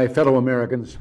my fellow Americans.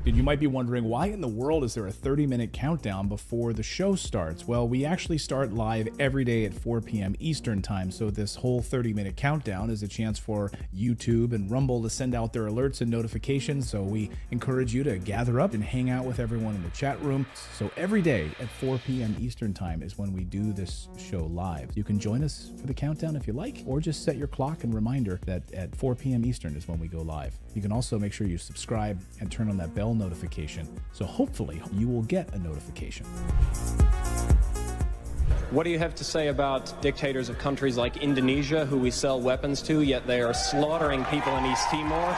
You might be wondering, why in the world is there a 30-minute countdown before the show starts? Well, we actually start live every day at 4 p.m. Eastern time, so this whole 30-minute countdown is a chance for YouTube and Rumble to send out their alerts and notifications, so we encourage you to gather up and hang out with everyone in the chat room. So every day at 4 p.m. Eastern time is when we do this show live. You can join us for the countdown if you like, or just set your clock and reminder that at 4 p.m. Eastern is when we go live. You can also make sure you subscribe and turn on that bell notification, so hopefully you will get a notification. What do you have to say about dictators of countries like Indonesia, who we sell weapons to, yet they are slaughtering people in East Timor?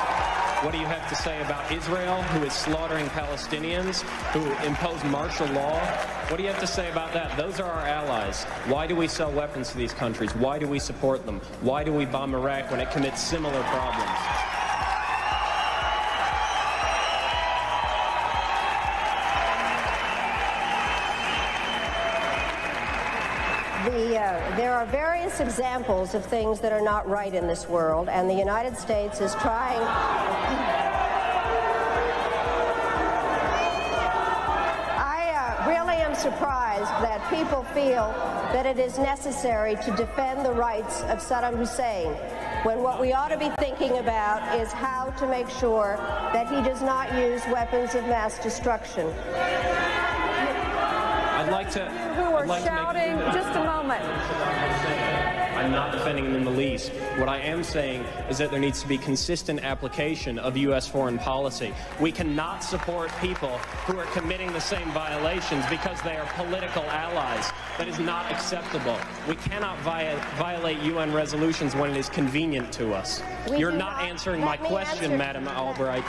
What do you have to say about Israel, who is slaughtering Palestinians, who impose martial law? What do you have to say about that? Those are our allies. Why do we sell weapons to these countries? Why do we support them? Why do we bomb Iraq when it commits similar problems? There are various examples of things that are not right in this world, and the United States is trying. I really am surprised that people feel that it is necessary to defend the rights of Saddam Hussein, when what we ought to be thinking about is how to make sure that he does not use weapons of mass destruction. I'd like to... Who are shouting, just a moment. I'm not defending him in the least. What I am saying is that there needs to be consistent application of U.S. foreign policy. We cannot support people who are committing the same violations because they are political allies. That is not acceptable. We cannot violate UN resolutions when it is convenient to us. You're not answering my question, Madam Albright.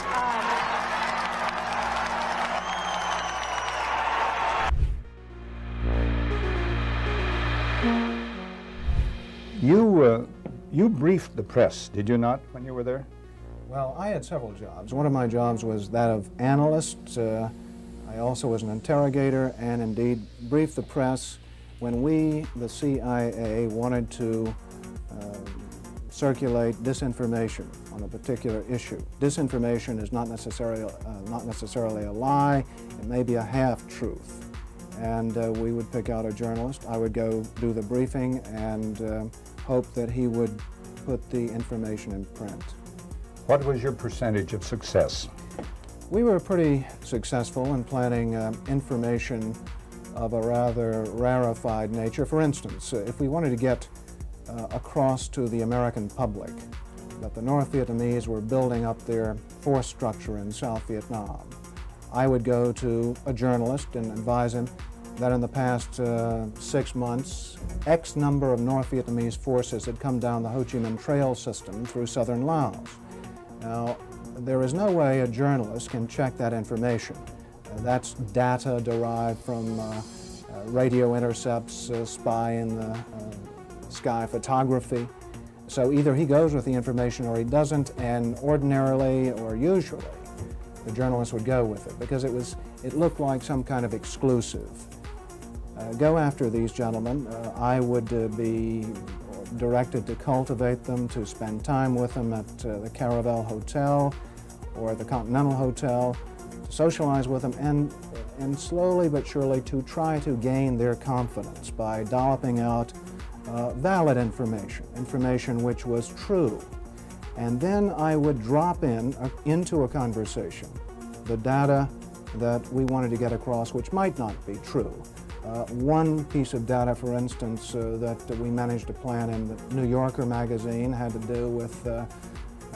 You briefed the press, did you not, when you were there? Well, I had several jobs. One of my jobs was that of analyst. I also was an interrogator and indeed briefed the press when we, the CIA, wanted to circulate disinformation on a particular issue. Disinformation is not necessarily a lie. It may be a half-truth. And we would pick out a journalist. I would go do the briefing and hope that he would put the information in print. What was your percentage of success? We were pretty successful in planning information of a rather rarefied nature. For instance, if we wanted to get across to the American public that the North Vietnamese were building up their force structure in South Vietnam, I would go to a journalist and advise him that in the past 6 months, X number of North Vietnamese forces had come down the Ho Chi Minh Trail system through southern Laos. Now, there is no way a journalist can check that information. That's data derived from radio intercepts, spy in the sky photography. So either he goes with the information or he doesn't, and ordinarily or usually the journalist would go with it because it looked like some kind of exclusive. Go after these gentlemen. I would be directed to cultivate them, to spend time with them at the Caravel Hotel or the Continental Hotel, to socialize with them, and slowly but surely to try to gain their confidence by dolloping out valid information which was true. And then I would drop into a conversation the data that we wanted to get across, which might not be true. One piece of data, for instance, that we managed to plant in the New Yorker magazine had to do with a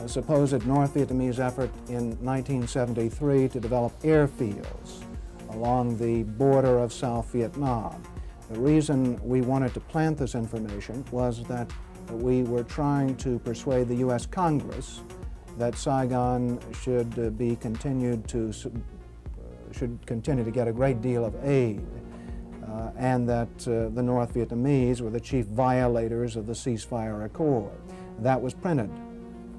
supposed North Vietnamese effort in 1973 to develop airfields along the border of South Vietnam. The reason we wanted to plant this information was that we were trying to persuade the U.S. Congress that Saigon should continue to get a great deal of aid and that the North Vietnamese were the chief violators of the ceasefire accord. That was printed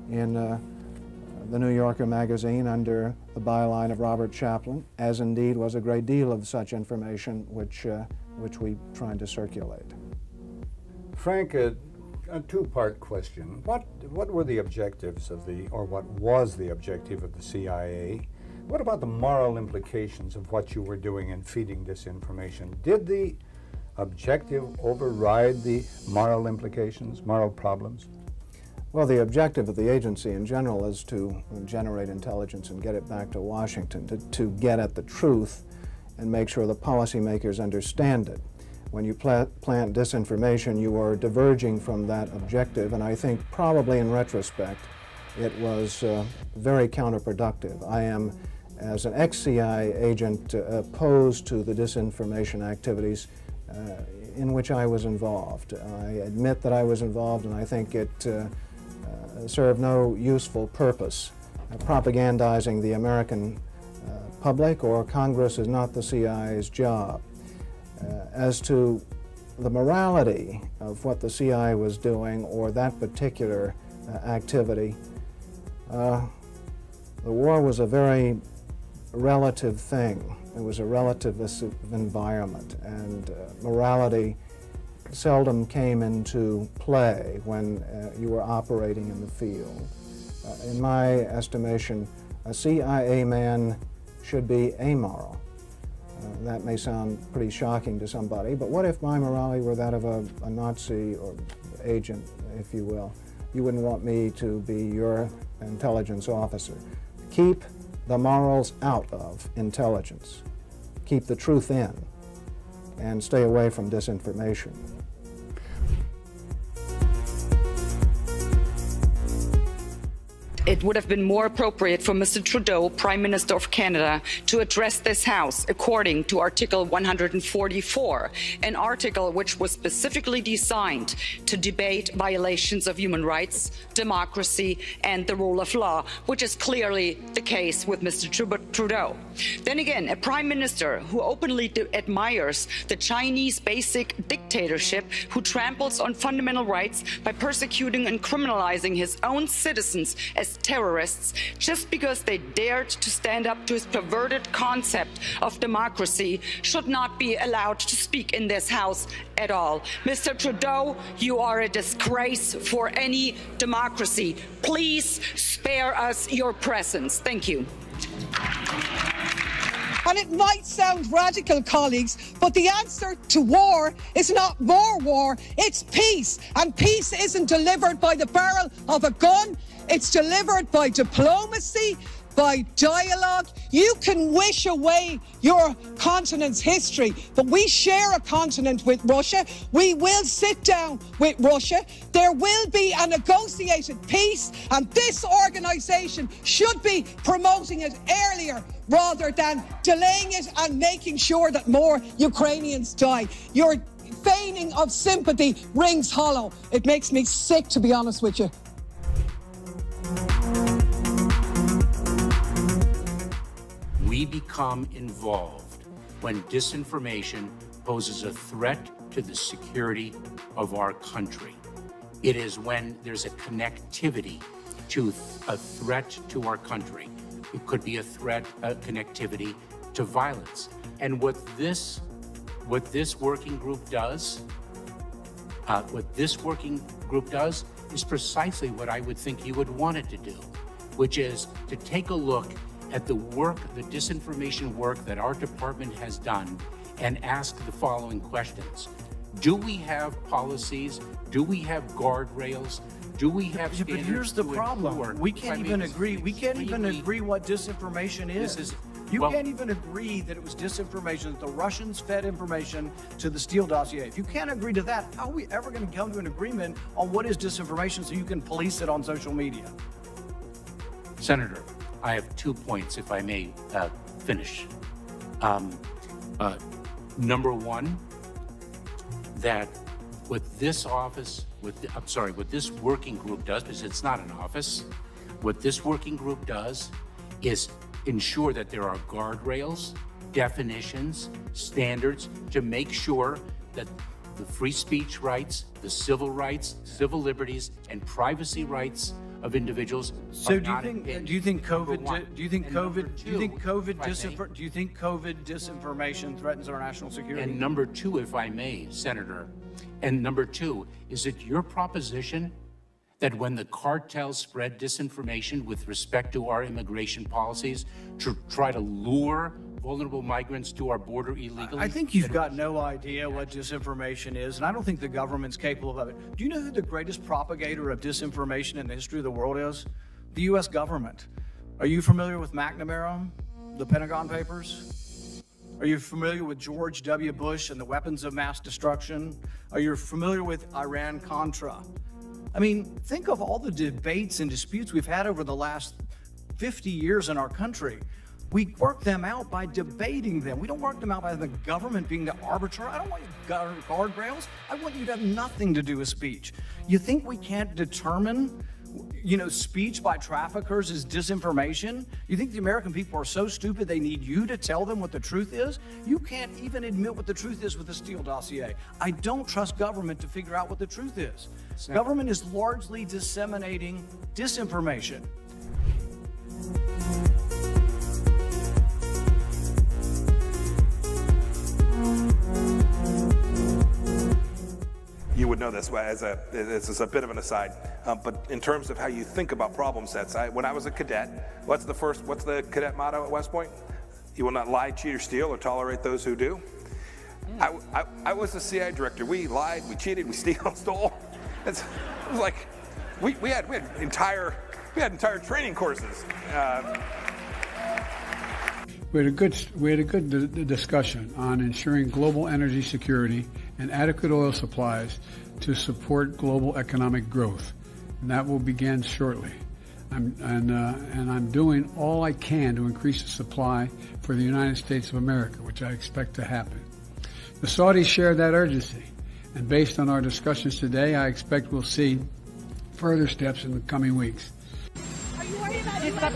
in the New Yorker magazine under the byline of Robert Chaplin, as indeed was a great deal of such information which we tried to circulate. Frank, a two-part question. What were the objectives of or what was the objective of the CIA? What about the moral implications of what you were doing in feeding disinformation? Did the objective override the moral implications, moral problems? Well, the objective of the agency in general is to generate intelligence and get it back to Washington, to get at the truth and make sure the policymakers understand it. When you plant disinformation, you are diverging from that objective, and I think probably in retrospect it was very counterproductive. I am, as an ex-CIA agent, opposed to the disinformation activities in which I was involved. I admit that I was involved, and I think it served no useful purpose. Propagandizing the American public or Congress is not the CIA's job. As to the morality of what the CIA was doing or that particular activity, the war was a very relative thing. It was a relativist environment, and morality seldom came into play when you were operating in the field. In my estimation, a CIA man should be amoral. That may sound pretty shocking to somebody, but what if my morality were that of a Nazi or agent, if you will? You wouldn't want me to be your intelligence officer. Keep the morals out of intelligence. Keep the truth in, and stay away from disinformation. It would have been more appropriate for Mr. Trudeau, Prime Minister of Canada, to address this House according to Article 144, an article which was specifically designed to debate violations of human rights, democracy, and the rule of law, which is clearly the case with Mr. Trudeau. Then again, a Prime Minister who openly admires the Chinese basic dictatorship, who tramples on fundamental rights by persecuting and criminalizing his own citizens as terrorists just because they dared to stand up to his perverted concept of democracy, should not be allowed to speak in this House at all. Mr. Trudeau, you are a disgrace for any democracy. Please spare us your presence. Thank you. And it might sound radical, colleagues, but the answer to war is not more war, it's peace. And peace isn't delivered by the barrel of a gun, it's delivered by diplomacy, by dialogue. You can wish away your continent's history, but we share a continent with Russia. We will sit down with Russia. There will be a negotiated peace, and this organisation should be promoting it earlier rather than delaying it and making sure that more Ukrainians die. Your feigning of sympathy rings hollow. It makes me sick, to be honest with you. We become involved when disinformation poses a threat to the security of our country. It is when there's a connectivity to a threat to our country. It could be a threat, a connectivity to violence. And what this working group does, is precisely what I would think you would want it to do, which is to take a look at the work, the disinformation work that our department has done, and ask the following questions. Do we have policies? Do we have guardrails? Do we have standards? But here's the problem. We can't even agree. We can't even agree what disinformation is. You can't even agree that it was disinformation, that the Russians fed information to the Steele dossier. If you can't agree to that, how are we ever going to come to an agreement on what is disinformation so you can police it on social media? Senator, I have 2 points, if I may finish. Number one, that what this office, what this working group does, because it's not an office, what this working group does is ensure that there are guardrails definitions, standards to make sure that the free speech rights, the civil rights, civil liberties, and privacy rights of individuals. So do you think COVID disinformation threatens our national security? And number two, if I may, Senator, and number two, is it your proposition that when the cartels spread disinformation with respect to our immigration policies to try to lure vulnerable migrants to our border illegally? I think you've got no idea what disinformation is, and I don't think the government's capable of it. Do you know who the greatest propagator of disinformation in the history of the world is? The U.S. government. Are you familiar with McNamara, the Pentagon Papers? Are you familiar with George W. Bush and the weapons of mass destruction? Are you familiar with Iran-Contra? I mean, think of all the debates and disputes we've had over the last 50 years in our country. We work them out by debating them. We don't work them out by the government being the arbiter. I don't want you guardrails. I want you to have nothing to do with speech. You think we can't determine, speech by traffickers is disinformation? You think the American people are so stupid they need you to tell them what the truth is? You can't even admit what the truth is with the Steele dossier. I don't trust government to figure out what the truth is. Government is largely disseminating disinformation. You would know this this is a bit of an aside, but in terms of how you think about problem sets, when I was a cadet, what's the cadet motto at West Point? You will not lie, cheat, or steal, or tolerate those who do. I was the CIA director. We lied, we cheated, we stole. It was like we had entire training courses. We had a good discussion on ensuring global energy security and adequate oil supplies to support global economic growth, and that will begin shortly. I'm doing all I can to increase the supply for the United States of America, which I expect to happen. The Saudis share that urgency, and based on our discussions today, I expect we'll see further steps in the coming weeks. Are you worried about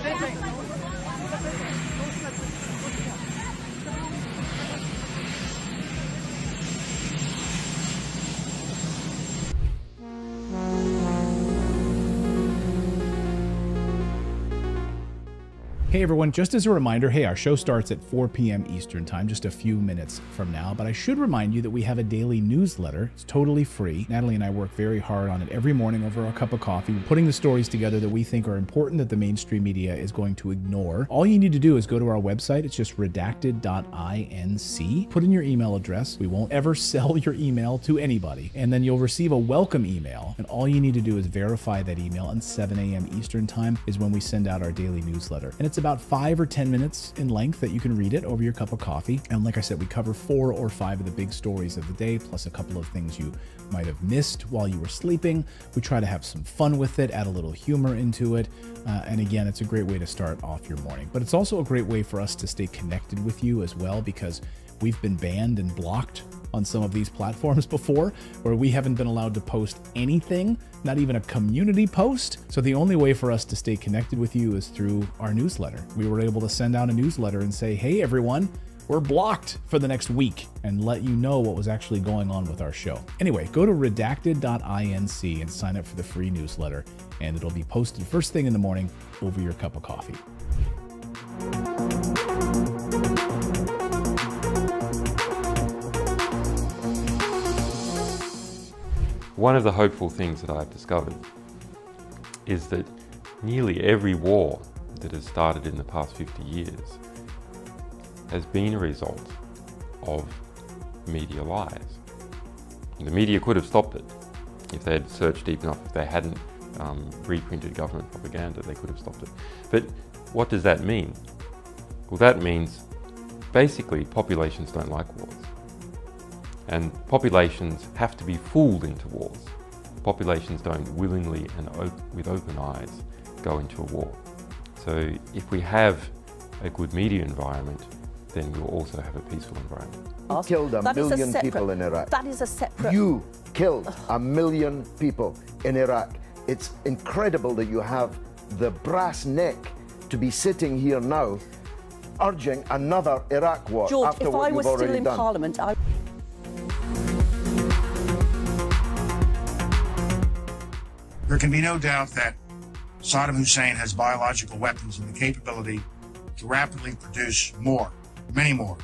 Hey everyone, just as a reminder, hey, our show starts at 4 p.m. Eastern Time, just a few minutes from now, but I should remind you that we have a daily newsletter. It's totally free. Natalie and I work very hard on it every morning over a cup of coffee, putting the stories together that we think are important that the mainstream media is going to ignore. All you need to do is go to our website. It's just redacted.inc. Put in your email address. We won't ever sell your email to anybody. And then you'll receive a welcome email. And all you need to do is verify that email, and 7 a.m. Eastern Time is when we send out our daily newsletter. And it's about 5 or 10 minutes in length that you can read it over your cup of coffee. And like I said, we cover 4 or 5 of the big stories of the day, plus a couple of things you might have missed while you were sleeping. We try to have some fun with it, add a little humor into it. And again, it's a great way to start off your morning. But it's also a great way for us to stay connected with you as well, because we've been banned and blocked on some of these platforms before, where we haven't been allowed to post anything, not even a community post. So the only way for us to stay connected with you is through our newsletter. We were able to send out a newsletter and say, hey everyone, we're blocked for the next week, and let you know what was actually going on with our show. Anyway, go to redacted.inc and sign up for the free newsletter, and it'll be posted first thing in the morning over your cup of coffee. One of the hopeful things that I've discovered is that nearly every war that has started in the past 50 years has been a result of media lies. And the media could have stopped it if they had searched deep enough. If they hadn't reprinted government propaganda, they could have stopped it. But what does that mean? Well, that means basically populations don't like wars. And populations have to be fooled into wars. Populations don't willingly and with open eyes go into a war. So if we have a good media environment, then we'll also have a peaceful environment. You killed a million people in Iraq. That is a separate... You killed 1 million people in Iraq. It's incredible that you have the brass neck to be sitting here now urging another Iraq war George, after if what I you've was still already in done. Parliament, There can be no doubt that Saddam Hussein has biological weapons and the capability to rapidly produce more, many more.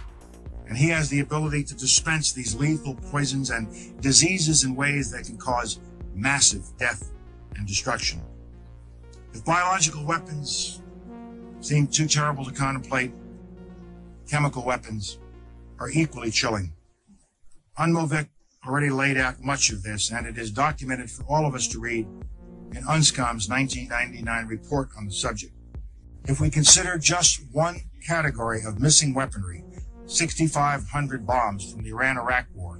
And he has the ability to dispense these lethal poisons and diseases in ways that can cause massive death and destruction. If biological weapons seem too terrible to contemplate, chemical weapons are equally chilling. UNMOVIC already laid out much of this, and it is documented for all of us to read in UNSCOM's 1999 report on the subject. If we consider just one category of missing weaponry, 6,500 bombs from the Iran-Iraq war,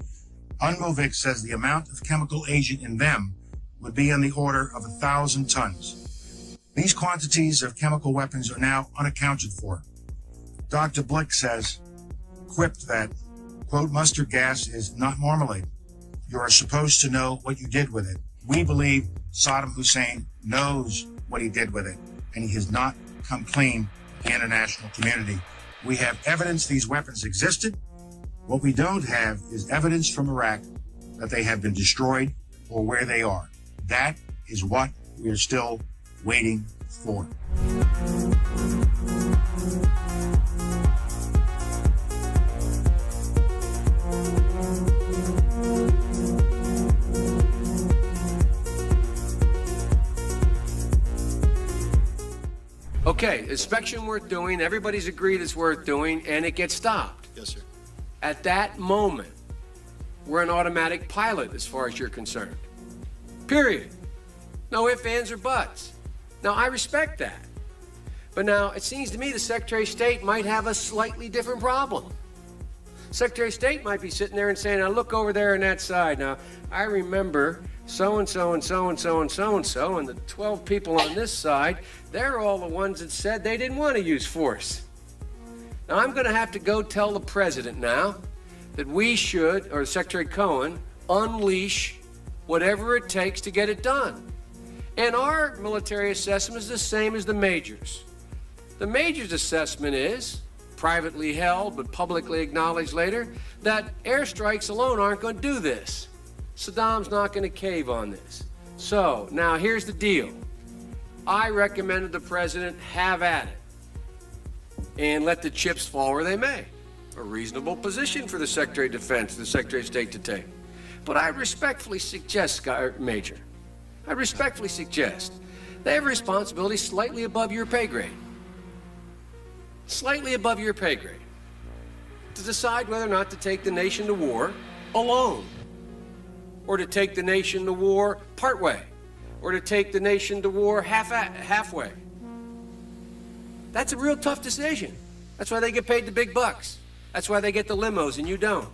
UNMOVIC says the amount of chemical agent in them would be in the order of 1,000 tons. These quantities of chemical weapons are now unaccounted for. Dr. Blick says, quipped that, quote, mustard gas is not marmalade. You are supposed to know what you did with it. We believe Saddam Hussein knows what he did with it, and he has not come clean with the international community. We have evidence these weapons existed. What we don't have is evidence from Iraq that they have been destroyed or where they are. That is what we are still waiting for. Okay, inspection worth doing, everybody's agreed it's worth doing, and it gets stopped. Yes, sir. At that moment, we're an automatic pilot as far as you're concerned. Period. No ifs, ands, or buts. Now, I respect that. But now, it seems to me the Secretary of State might have a slightly different problem. Secretary of State might be sitting there and saying, now look over there on that side. Now, I remember so-and-so and so-and-so and so-and-so, and the 12 people on this side, they're all the ones that said they didn't want to use force. Now, I'm going to have to go tell the president now that we should, or Secretary Cohen, unleash whatever it takes to get it done. And our military assessment is the same as the major's. The major's assessment is, privately held but publicly acknowledged later, that airstrikes alone aren't going to do this. Saddam's not going to cave on this. So, now here's the deal. I recommended the president have at it and let the chips fall where they may. A reasonable position for the Secretary of Defense, the Secretary of State to take. But I respectfully suggest, Major, I respectfully suggest they have a responsibility slightly above your pay grade. Slightly above your pay grade. To decide whether or not to take the nation to war alone, or to take the nation to war partway, or to take the nation to war halfway. That's a real tough decision. That's why they get paid the big bucks. That's why they get the limos and you don't.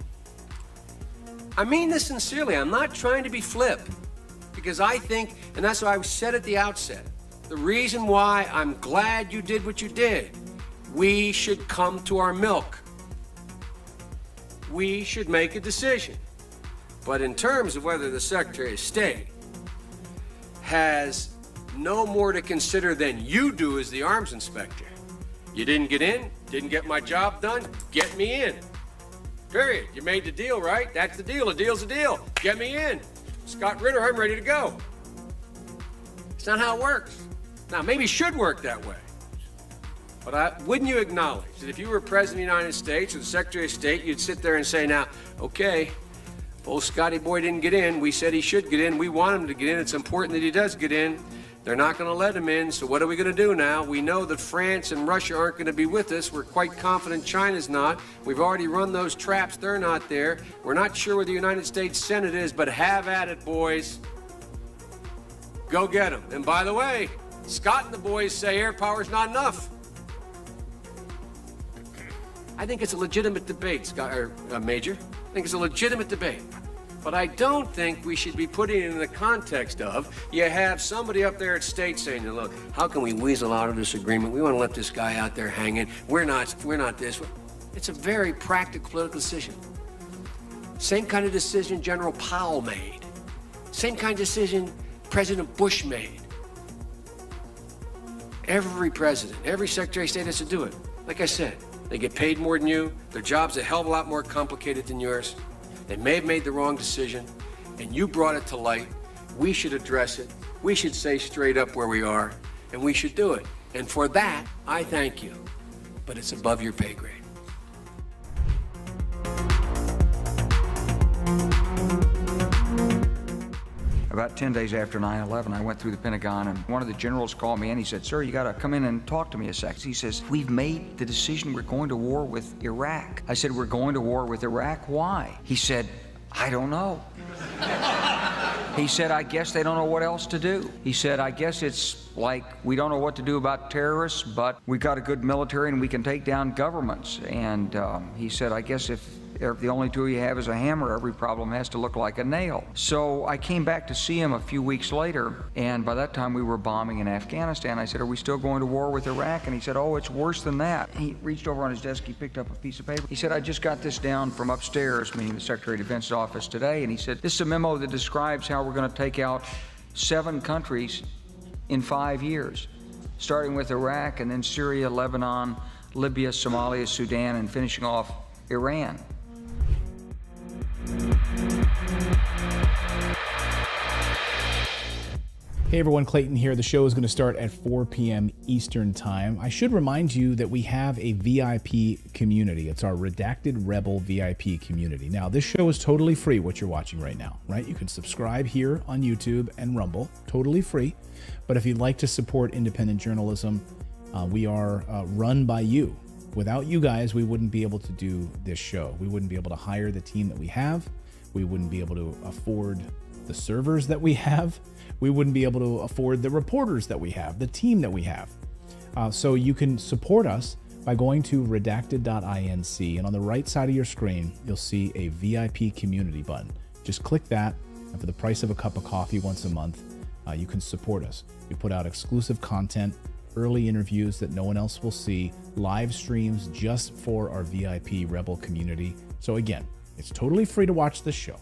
I mean this sincerely. I'm not trying to be flip, because I think, and that's why I said at the outset, the reason why I'm glad you did what you did, we should come to our milk. We should make a decision. But in terms of whether the Secretary of State has no more to consider than you do as the arms inspector, you didn't get in, didn't get my job done, get me in. Period. You made the deal, right? That's the deal. A deal's a deal. Get me in. Scott Ritter, I'm ready to go. It's not how it works. Now, maybe it should work that way. But wouldn't you acknowledge that if you were President of the United States or the Secretary of State, you'd sit there and say, now, okay, old Scotty boy didn't get in. We said he should get in. We want him to get in. It's important that he does get in. They're not going to let him in, so what are we going to do now? We know that France and Russia aren't going to be with us. We're quite confident China's not. We've already run those traps. They're not there. We're not sure where the United States Senate is, but have at it, boys. Go get them. And by the way, Scott and the boys say air power's not enough. I think it's a legitimate debate, Major. I think it's a legitimate debate. But I don't think we should be putting it in the context of, you have somebody up there at state saying, look, how can we weasel out of this agreement? We want to let this guy out there hanging. We're not this. It's a very practical political decision. Same kind of decision General Powell made. Same kind of decision President Bush made. Every president, every Secretary of State has to do it. Like I said, They get paid more than you. Their job's a hell of a lot more complicated than yours. They may have made the wrong decision, and you brought it to light. We should address it. We should say straight up where we are, and we should do it. And for that, I thank you. But it's above your pay grade. About 10 days after 9/11, I went through the Pentagon, and one of the generals called me, and he said, "Sir, you got to come in and talk to me a sec." He says, "We've made the decision. We're going to war with Iraq." I said, "We're going to war with Iraq? Why?" He said, "I don't know." He said, "I guess they don't know what else to do." He said, "I guess it's like we don't know what to do about terrorists, but we got a good military and we can take down governments." And he said, "I guess if the only tool you have is a hammer, every problem has to look like a nail." So I came back to see him a few weeks later, and by that time we were bombing in Afghanistan. I said, "Are we still going to war with Iraq?" And he said, "Oh, it's worse than that." He reached over on his desk, he picked up a piece of paper. He said, "I just got this down from upstairs," meaning the Secretary of Defense's office today, and he said, "This is a memo that describes how we're going to take out 7 countries in 5 years, starting with Iraq and then Syria, Lebanon, Libya, Somalia, Sudan, and finishing off Iran." Hey everyone, Clayton here. The show is going to start at 4 p.m. Eastern Time. I should remind you that we have a VIP community. It's our Redacted Rebel VIP community. Now, this show is totally free, what you're watching right now, right? You can subscribe here on YouTube and Rumble, totally free. But if you'd like to support independent journalism, we are run by you. Without you guys, we wouldn't be able to do this show. We wouldn't be able to hire the team that we have. We wouldn't be able to afford the servers that we have. We wouldn't be able to afford the reporters that we have, the team that we have. So you can support us by going to redacted.inc, and on the right side of your screen, you'll see a VIP community button. Just click that, and for the price of a cup of coffee once a month, you can support us. We put out exclusive content, early interviews that no one else will see, live streams just for our VIP Rebel community. So again, it's totally free to watch this show,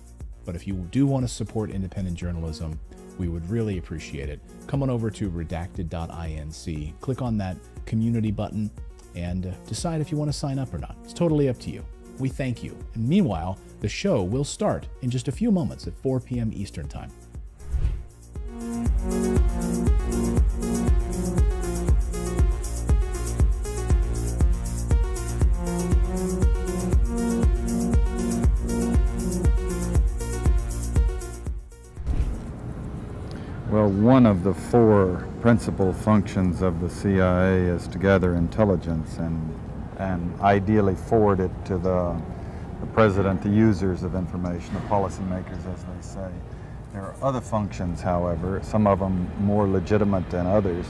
but if you do want to support independent journalism, we would really appreciate it. Come on over to redacted.inc, click on that community button, and decide if you want to sign up or not. It's totally up to you. We thank you. And meanwhile, the show will start in just a few moments at 4 p.m. Eastern Time. Well, one of the 4 principal functions of the CIA is to gather intelligence and ideally forward it to the president, the users of information, the policymakers, as they say. There are other functions, however, some of them more legitimate than others.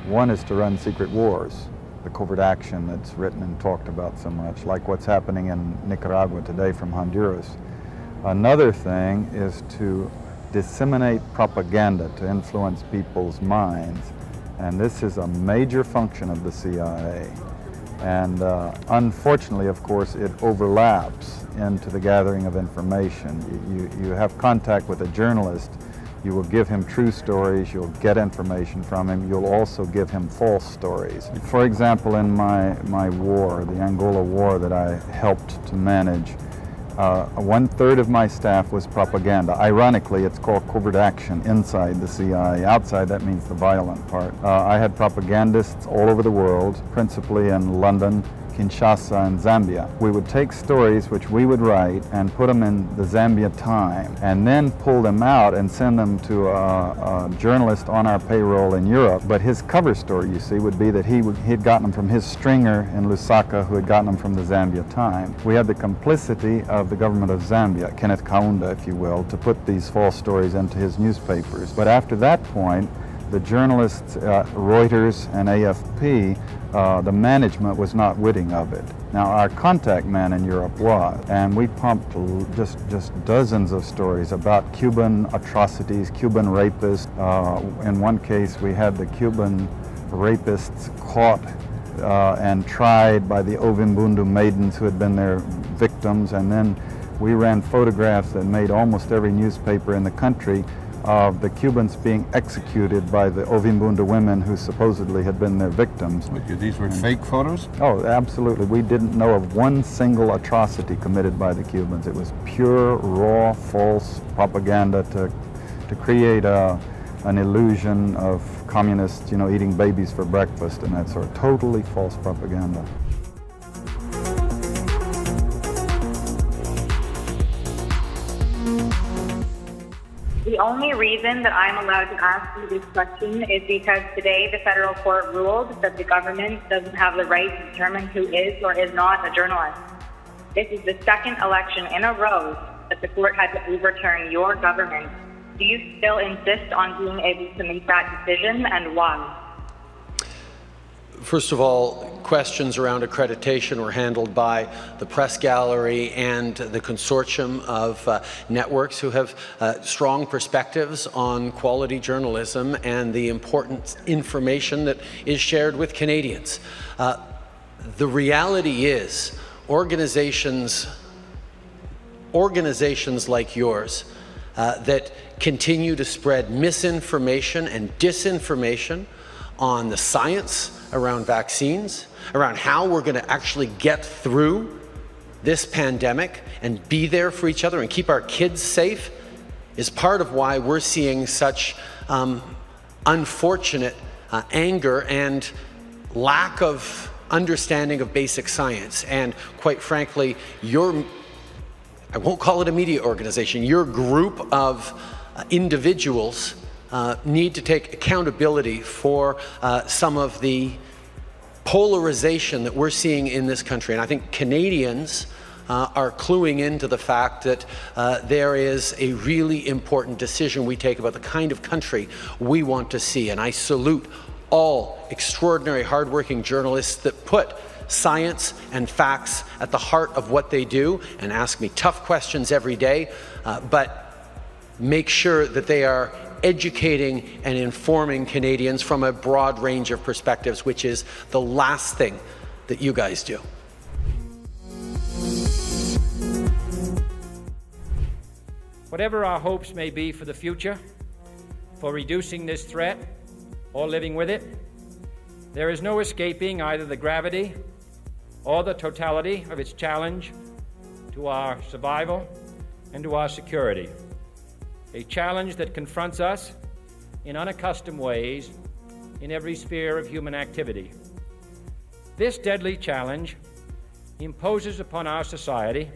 One is to run secret wars, the covert action that's written and talked about so much, like what's happening in Nicaragua today from Honduras. Another thing is to disseminate propaganda to influence people's minds, and this is a major function of the CIA. And unfortunately, of course, it overlaps into the gathering of information. You have contact with a journalist, you will give him true stories, you'll get information from him, you'll also give him false stories. For example, in my war, the Angola war that I helped to manage, 1/3 of my staff was propaganda. Ironically, it's called covert action inside the CIA. Outside, that means the violent part. I had propagandists all over the world, principally in London, Kinshasa, and Zambia. We would take stories which we would write and put them in the Zambia Time, and then pull them out and send them to a journalist on our payroll in Europe. But his cover story, you see, would be that he'd gotten them from his stringer in Lusaka, who had gotten them from the Zambia Time. We had the complicity of the government of Zambia, Kenneth Kaunda, if you will, to put these false stories into his newspapers. But after that point, the journalists at Reuters and AFP, the management was not witting of it. Now, our contact man in Europe was, and we pumped just dozens of stories about Cuban atrocities, Cuban rapists. In one case, we had the Cuban rapists caught and tried by the Ovimbundu maidens who had been their victims, and then we ran photographs that made almost every newspaper in the country of the Cubans being executed by the Ovimbunda women who supposedly had been their victims. These were fake photos? Oh, absolutely. We didn't know of one single atrocity committed by the Cubans. It was pure, raw, false propaganda to create an illusion of communists, eating babies for breakfast and that sort of totally false propaganda. The only reason that I'm allowed to ask you this question is because today the federal court ruled that the government doesn't have the right to determine who is or is not a journalist. This is the second election in a row that the court had to overturn your government. Do you still insist on being able to make that decision, and why? First of all, questions around accreditation were handled by the press gallery and the consortium of networks who have strong perspectives on quality journalism and the important information that is shared with Canadians. The reality is organizations like yours that continue to spread misinformation and disinformation on the science around vaccines, around how we're going to actually get through this pandemic and be there for each other and keep our kids safe, is part of why we're seeing such unfortunate anger and lack of understanding of basic science. And quite frankly, I won't call it a media organization, your group of individuals need to take accountability for some of the polarization that we're seeing in this country. And I think Canadians are cluing into the fact that there is a really important decision we take about the kind of country we want to see. And I salute all extraordinary, hardworking journalists that put science and facts at the heart of what they do and ask me tough questions every day, but make sure that they are educating and informing Canadians from a broad range of perspectives, which is the last thing that you guys do. Whatever our hopes may be for the future, for reducing this threat or living with it, there is no escaping either the gravity or the totality of its challenge to our survival and to our security. A challenge that confronts us in unaccustomed ways in every sphere of human activity. This deadly challenge imposes upon our society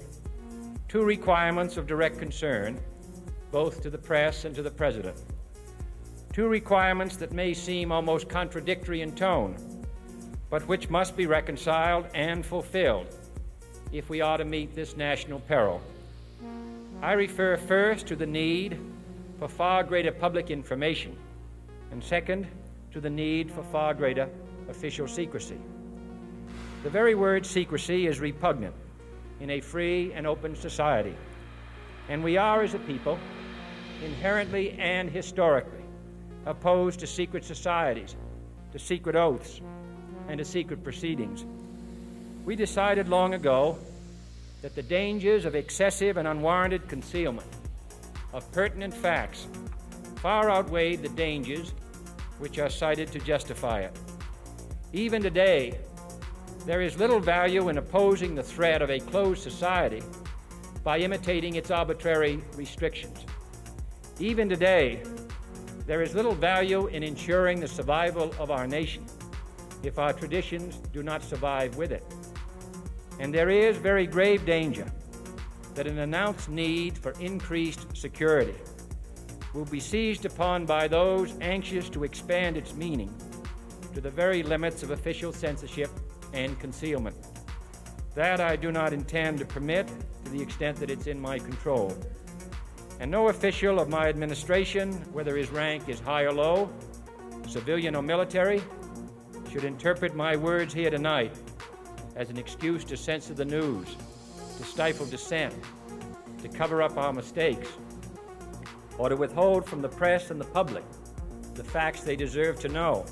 two requirements of direct concern, both to the press and to the President. Two requirements that may seem almost contradictory in tone, but which must be reconciled and fulfilled if we are to meet this national peril. I refer first to the need for far greater public information, and second, to the need for far greater official secrecy. The very word secrecy is repugnant in a free and open society, and we are, as a people, inherently and historically opposed to secret societies, to secret oaths, and to secret proceedings. We decided long ago that the dangers of excessive and unwarranted concealment of pertinent facts far outweighed the dangers which are cited to justify it. Even today, there is little value in opposing the threat of a closed society by imitating its arbitrary restrictions. Even today, there is little value in ensuring the survival of our nation if our traditions do not survive with it. And there is very grave danger that an announced need for increased security will be seized upon by those anxious to expand its meaning to the very limits of official censorship and concealment. That I do not intend to permit to the extent that it's in my control. And no official of my administration, whether his rank is high or low, civilian or military, should interpret my words here tonight as an excuse to censor the news, to stifle dissent, to cover up our mistakes, or to withhold from the press and the public the facts they deserve to know.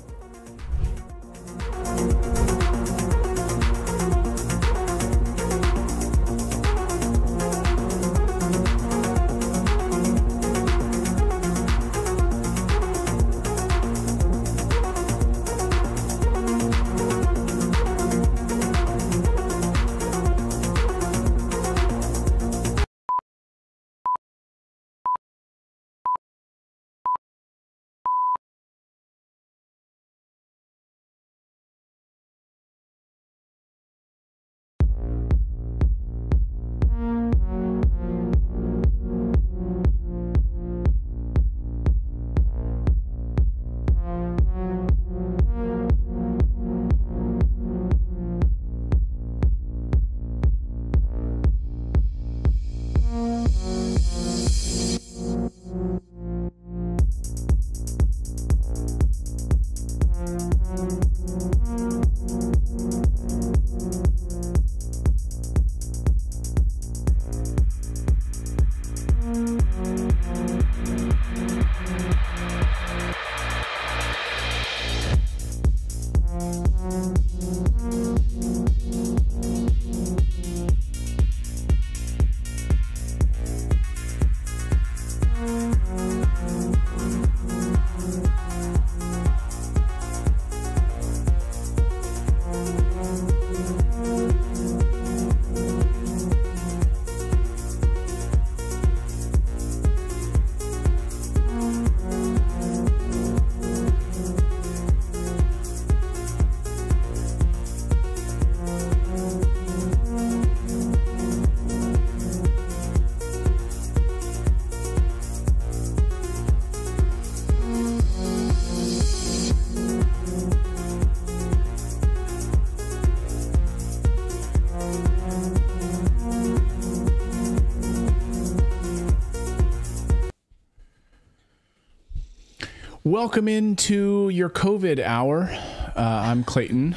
Welcome into your COVID hour. I'm Clayton.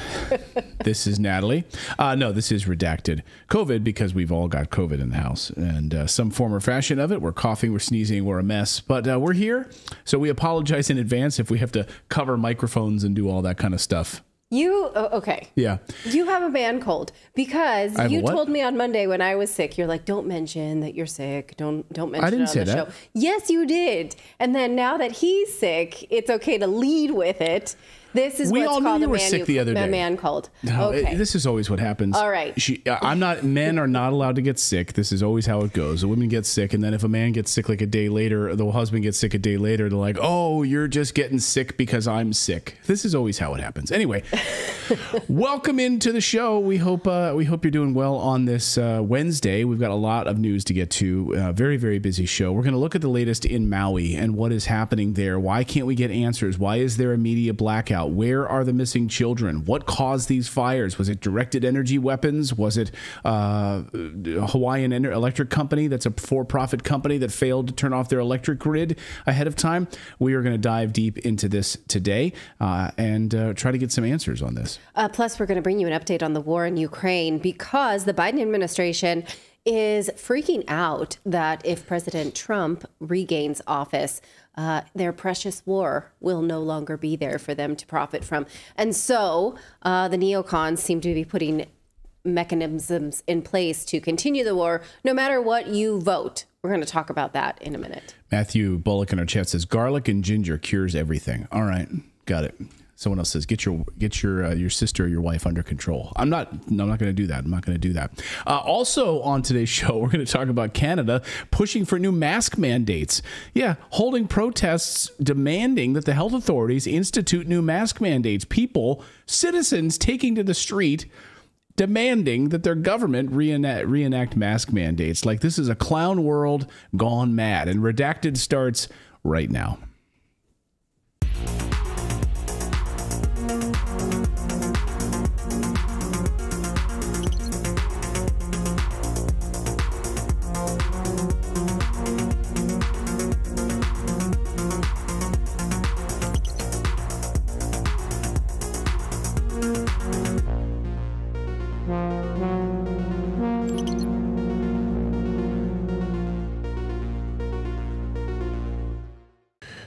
This is Natalie. No, this is Redacted. COVID, because we've all got COVID in the house. And some form or fashion of it. We're coughing, we're sneezing, we're a mess. But we're here. So we apologize in advance if we have to cover microphones and do all that kind of stuff. Okay. Yeah. You have a man cold because you what? told me on Monday when I was sick, you're like, don't mention that you're sick. Don't mention I didn't it on say the that. show. Yes, you did. And then now that he's sick, it's okay to lead with it. This is We what's all knew called you a were man sick the other day. man cold. No, Okay. this is always what happens. All right. Men are not allowed to get sick. This is always how it goes. The women get sick, and then if a man gets sick like a day later, the husband gets sick a day later, they're like, oh, you're just getting sick because I'm sick. This is always how it happens. Anyway, welcome into the show. We hope you're doing well on this Wednesday. We've got a lot of news to get to. Very, very busy show. We're going to look at the latest in Maui and what is happening there. Why can't we get answers? Why is there a media blackout? Where are the missing children? What caused these fires? Was it directed energy weapons? Was it Hawaiian Electric Company? That's a for-profit company that failed to turn off their electric grid ahead of time. We are going to dive deep into this today and try to get some answers on this. Plus, we're going to bring you an update on the war in Ukraine because the Biden administration is freaking out that if President Trump regains office, their precious war will no longer be there for them to profit from. And so the neocons seem to be putting mechanisms in place to continue the war, no matter what you vote. We're going to talk about that in a minute. Matthew Bullock in our chat says, garlic and ginger cures everything. All right, got it. Someone else says, get your sister or your wife under control. I'm not going to do that. I'm not going to do that. Also on today's show, we're going to talk about Canada pushing for new mask mandates. Yeah, holding protests demanding that the health authorities institute new mask mandates. Citizens taking to the street demanding that their government reenact mask mandates. Like this is a clown world gone mad. And Redacted starts right now.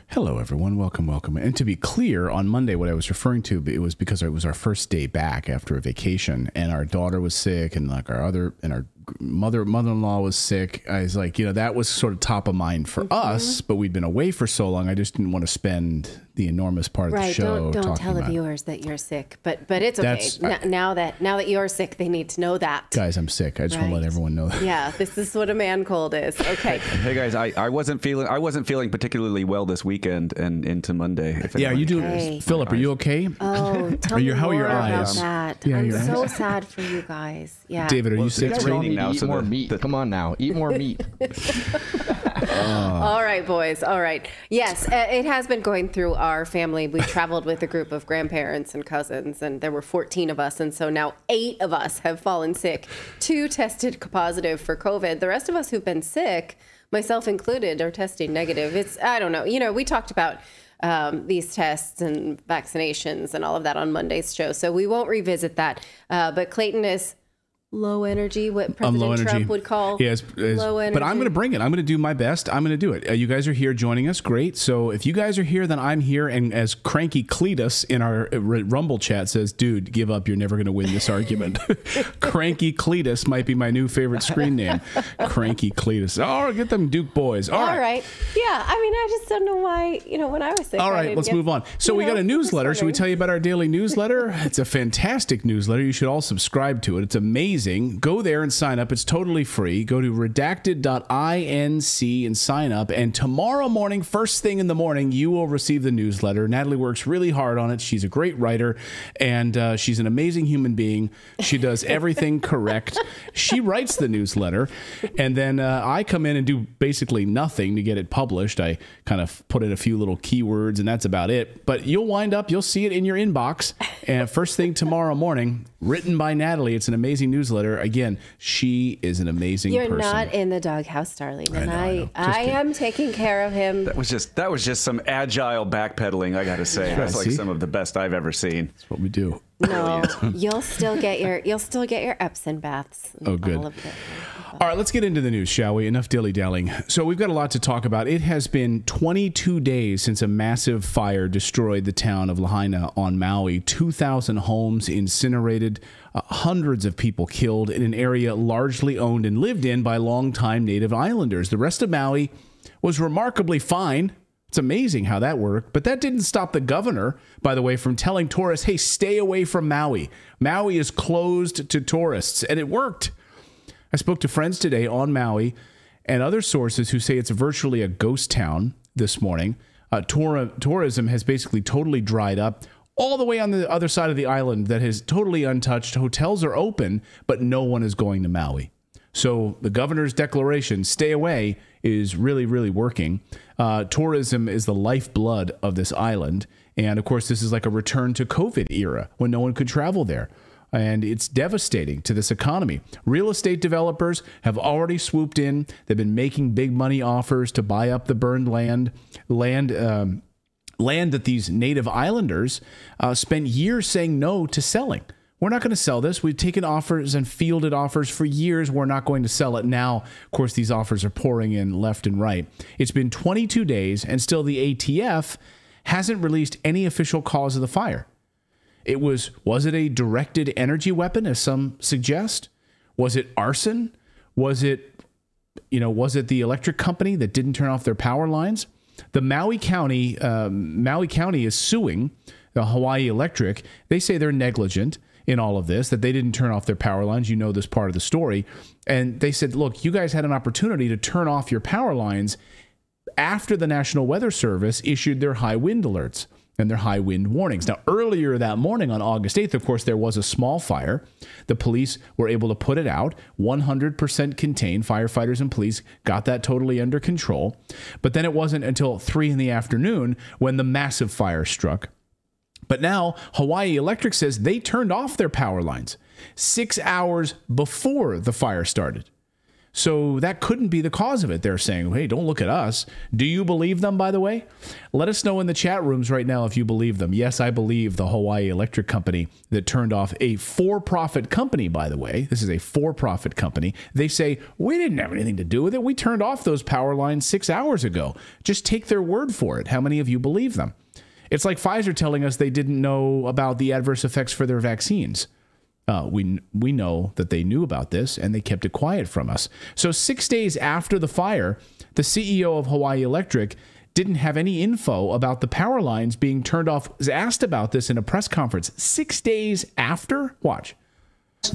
Hello, everyone. Welcome. And to be clear, on Monday, what I was referring to, it was because it was our first day back after a vacation, and our daughter was sick, and our mother-in-law was sick. I was like, that was sort of top of mind for us, but we'd been away for so long, I just didn't want to spend the enormous part of the show Don't talking tell the about viewers that you're sick, but it's okay. Now that you're sick, they need to know that. Guys, I'm sick. I just want to let everyone know that. Yeah, this is what a man cold is. Okay. Hey guys, I wasn't feeling particularly well this weekend and into Monday. Yeah, you do. Philip, are you okay? Oh, tell me how are your eyes? About that. Yeah, I'm so sad for you guys. Yeah. David, are you sick? It's raining now, eat more meat. Come on now, eat more meat. All right, boys. All right. Yes, it has been going through our family. We traveled with a group of grandparents and cousins, and there were 14 of us. And so now 8 of us have fallen sick. 2 tested positive for COVID. The rest of us who've been sick, myself included, are testing negative. I don't know. We talked about these tests and vaccinations and all of that on Monday's show. So we won't revisit that. But Clayton is low energy, what President Trump would call low energy. But I'm going to bring it. I'm going to do my best. I'm going to do it. You guys are here joining us. Great. So if you guys are here, then I'm here. And as Cranky Cletus in our Rumble chat says, dude, give up. You're never going to win this argument. Cranky Cletus might be my new favorite screen name. Cranky Cletus. Oh, get them Duke boys. All right. Yeah. I just don't know why, when I was sick. All right. Let's move on. So we got a newsletter. Should we tell you about our daily newsletter? It's a fantastic newsletter. You should all subscribe to it. It's amazing. Go there and sign up. It's totally free. Go to redacted.inc and sign up. And tomorrow morning, first thing in the morning, you will receive the newsletter. Natalie works really hard on it. She's a great writer, and she's an amazing human being. She does everything correct. She writes the newsletter, and then I come in and do basically nothing to get it published. I kind of put in a few little keywords, and that's about it. But you'll see it in your inbox. And first thing tomorrow morning, written by Natalie. It's an amazing newsletter. newsletter. Again, she is an amazing person. You're not in the doghouse, darling, and I know. I am taking care of him. That was just some agile backpedaling, I got to say. That's like some of the best I've ever seen. That's what we do. No, you'll still get your Epsom baths. Oh, good. All right, let's get into the news, shall we? Enough dilly-dallying. So we've got a lot to talk about. It has been 22 days since a massive fire destroyed the town of Lahaina on Maui. 2,000 homes incinerated, hundreds of people killed in an area largely owned and lived in by longtime native islanders. The rest of Maui was remarkably fine. It's amazing how that worked. But that didn't stop the governor, by the way, from telling tourists, hey, stay away from Maui. Maui is closed to tourists, and it worked. I spoke to friends today on Maui and other sources who say it's virtually a ghost town this morning. Tourism has basically totally dried up all the way on the other side of the island that is totally untouched. Hotels are open, but no one is going to Maui. So the governor's declaration, stay away, is really, really working. Tourism is the lifeblood of this island. And of course, this is like a return to COVID era when no one could travel there. And it's devastating to this economy. Real estate developers have already swooped in. They've been making big money offers to buy up the burned land that these native islanders spent years saying no to selling. We're not going to sell this. We've taken offers and fielded offers for years. We're not going to sell it now. Of course, these offers are pouring in left and right. It's been 22 days, and still the ATF hasn't released any official cause of the fire. Was it a directed energy weapon, as some suggest? Was it arson? Was it the electric company that didn't turn off their power lines? The Maui County is suing the Hawaii Electric. They say they're negligent in all of this, that they didn't turn off their power lines. You know this part of the story. And they said, look, you guys had an opportunity to turn off your power lines after the National Weather Service issued their high wind alerts and their high wind warnings. Now, earlier that morning on August 8th, of course, there was a small fire. The police were able to put it out, 100% contained. Firefighters and police got that totally under control. But then it wasn't until 3 in the afternoon when the massive fire struck. But now Hawaii Electric says they turned off their power lines 6 hours before the fire started. So that couldn't be the cause of it. They're saying, hey, don't look at us. Do you believe them, by the way? Let us know in the chat rooms right now if you believe them. Yes, I believe the Hawaii Electric Company that turned off a for-profit company, by the way. This is a for-profit company. They say, we didn't have anything to do with it. We turned off those power lines 6 hours ago. Just take their word for it. How many of you believe them? It's like Pfizer telling us they didn't know about the adverse effects for their vaccines. We know that they knew about this and they kept it quiet from us. So 6 days after the fire, the CEO of Hawaii Electric didn't have any info about the power lines being turned off. Was asked about this in a press conference 6 days after. Watch.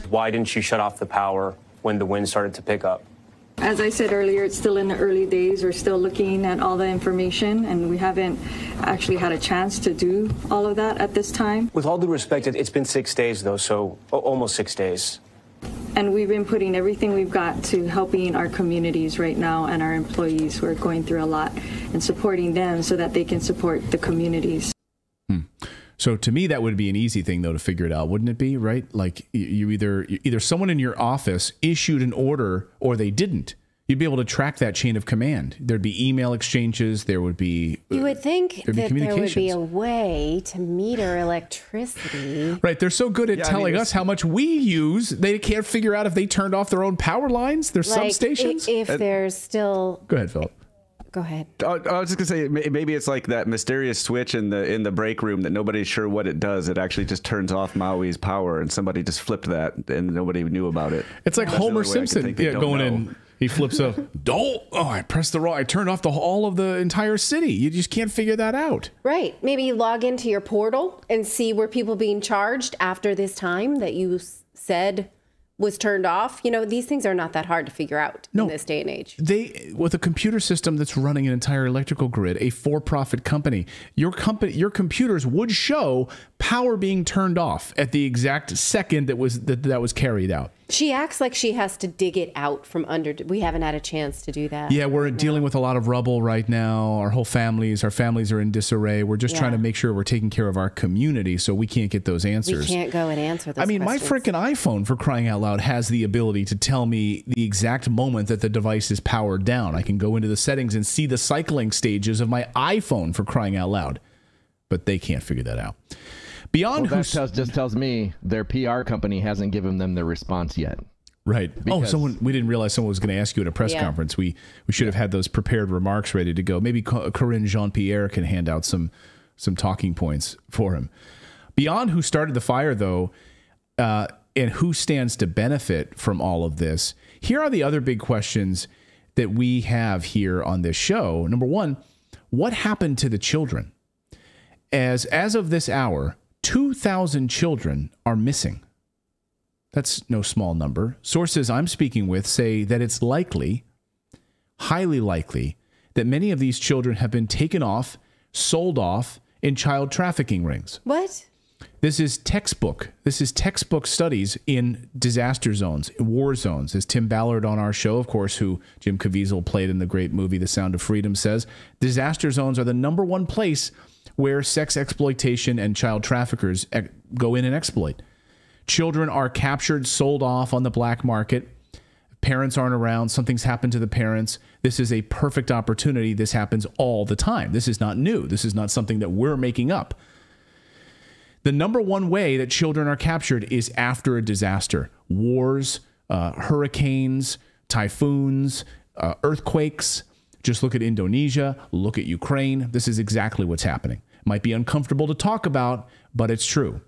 Why didn't you shut off the power when the wind started to pick up? As I said earlier, it's still in the early days. We're still looking at all the information, and we haven't actually had a chance to do all of that at this time. With all due respect, it's been 6 days, though, so almost 6 days. And we've been putting everything we've got to helping our communities right now and our employees who are going through a lot and supporting them so that they can support the communities. So to me, that would be an easy thing, though, to figure it out, wouldn't it be, right? Like you either someone in your office issued an order or they didn't. You'd be able to track that chain of command. There'd be email exchanges. There would be... You would think that there would be a way to meter electricity. Right. They're so good at telling us how much we use. They can't figure out if they turned off their own power lines, their substations. If there's still... Go ahead, Philip. Go ahead. I was just gonna say maybe it's like that mysterious switch in the break room that nobody's sure what it does. It actually just turns off Maui's power, and somebody just flipped that, and nobody knew about it. It's like Homer Simpson, going in. He flips up. I pressed the wrong. I turned off all of the entire city. You just can't figure that out. Right. Maybe you log into your portal and see where people being charged after this time that you said was turned off. You know, these things are not that hard to figure out in this day and age. With a computer system that's running an entire electrical grid, a for-profit company, your computers would show power being turned off at the exact second that was carried out. She acts like she has to dig it out from under. We haven't had a chance to do that. Yeah, we're dealing with a lot of rubble right now. Our families are in disarray. We're just trying to make sure we're taking care of our community, so we can't get those answers. We can't go and answer those questions. My freaking iPhone, for crying out loud, has the ability to tell me the exact moment that the device is powered down. I can go into the settings and see the cycling stages of my iPhone, for crying out loud. But they can't figure that out. Beyond that just tells me their PR company hasn't given them their response yet. Right. We didn't realize someone was going to ask you at a press conference. We should have had those prepared remarks ready to go. Maybe Corinne Jean-Pierre can hand out some talking points for him. Beyond who started the fire, though, and who stands to benefit from all of this, here are the other big questions that we have here on this show. Number one, what happened to the children? As of this hour, 2,000 children are missing. That's no small number. Sources I'm speaking with say that it's likely, highly likely, that many of these children have been taken off, sold off in child trafficking rings. What? This is textbook studies in disaster zones, war zones. As Tim Ballard on our show, of course, who Jim Caviezel played in the great movie The Sound of Freedom, says, disaster zones are the number one place where sex exploitation and child traffickers go in and exploit. Children are captured, sold off on the black market. Parents aren't around. Something's happened to the parents. This is a perfect opportunity. This happens all the time. This is not new. This is not something that we're making up. The number one way that children are captured is after a disaster. Wars, hurricanes, typhoons, earthquakes. Just look at Indonesia, look at Ukraine. This is exactly what's happening. Might be uncomfortable to talk about, but it's true.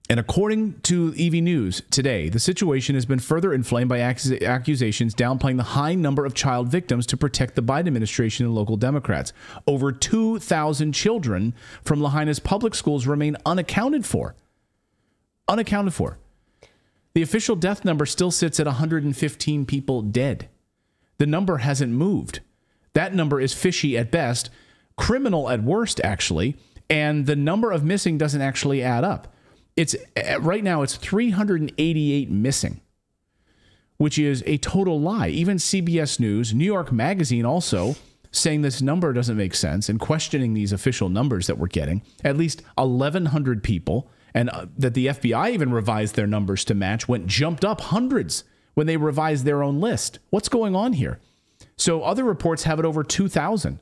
And according to EV News today, the situation has been further inflamed by accusations downplaying the high number of child victims to protect the Biden administration and local Democrats. Over 2,000 children from Lahaina's public schools remain unaccounted for. Unaccounted for. The official death number still sits at 115 people dead. The number hasn't moved. That number is fishy at best, criminal at worst, actually, and the number of missing doesn't actually add up. Right now, it's 388 missing, which is a total lie. Even CBS News, New York Magazine also saying this number doesn't make sense and questioning these official numbers that we're getting. At least 1,100 people, and that the FBI even revised their numbers to match, jumped up hundreds when they revised their own list. What's going on here? So other reports have it over 2,000,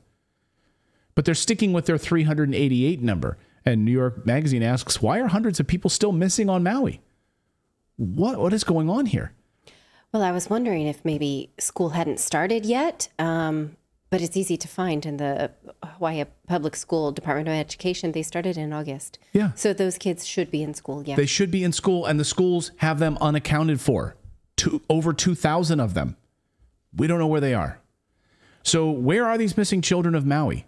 but they're sticking with their 388 number. And New York Magazine asks, why are hundreds of people still missing on Maui? What is going on here? Well, I was wondering if maybe school hadn't started yet, but it's easy to find in the Hawaii Public School Department of Education. They started in August. Yeah. So those kids should be in school, yeah. They should be in school, and the schools have them unaccounted for. Over 2,000 of them. We don't know where they are. So where are these missing children of Maui?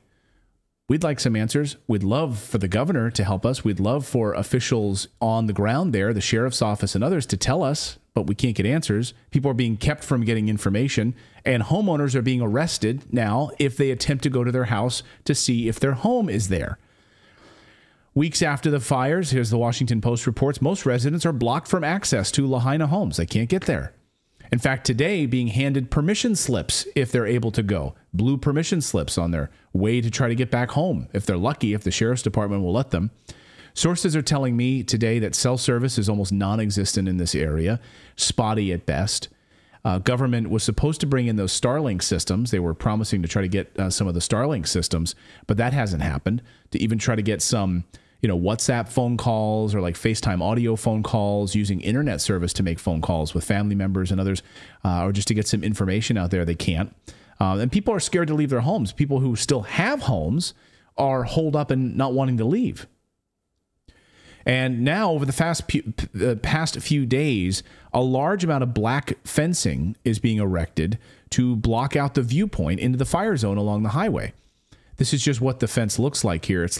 We'd like some answers. We'd love for the governor to help us. We'd love for officials on the ground there, the sheriff's office and others, to tell us, but we can't get answers. People are being kept from getting information, and homeowners are being arrested now if they attempt to go to their house to see if their home is there. Weeks after the fires, here's the Washington Post reports, most residents are blocked from access to Lahaina homes. They can't get there. In fact, today, being handed permission slips if they're able to go. Blue permission slips on their way to try to get back home, if they're lucky, if the sheriff's department will let them. Sources are telling me today that cell service is almost non-existent in this area, spotty at best. Government was supposed to bring in those Starlink systems. They were promising to try to get some of the Starlink systems, but that hasn't happened. To even try to get some WhatsApp phone calls or like FaceTime audio phone calls, using internet service to make phone calls with family members and others, or just to get some information out there, they can't. And people are scared to leave their homes. People who still have homes are holed up and not wanting to leave. And now, over the past few days, a large amount of black fencing is being erected to block out the viewpoint into the fire zone along the highway. This is just what the fence looks like here. It's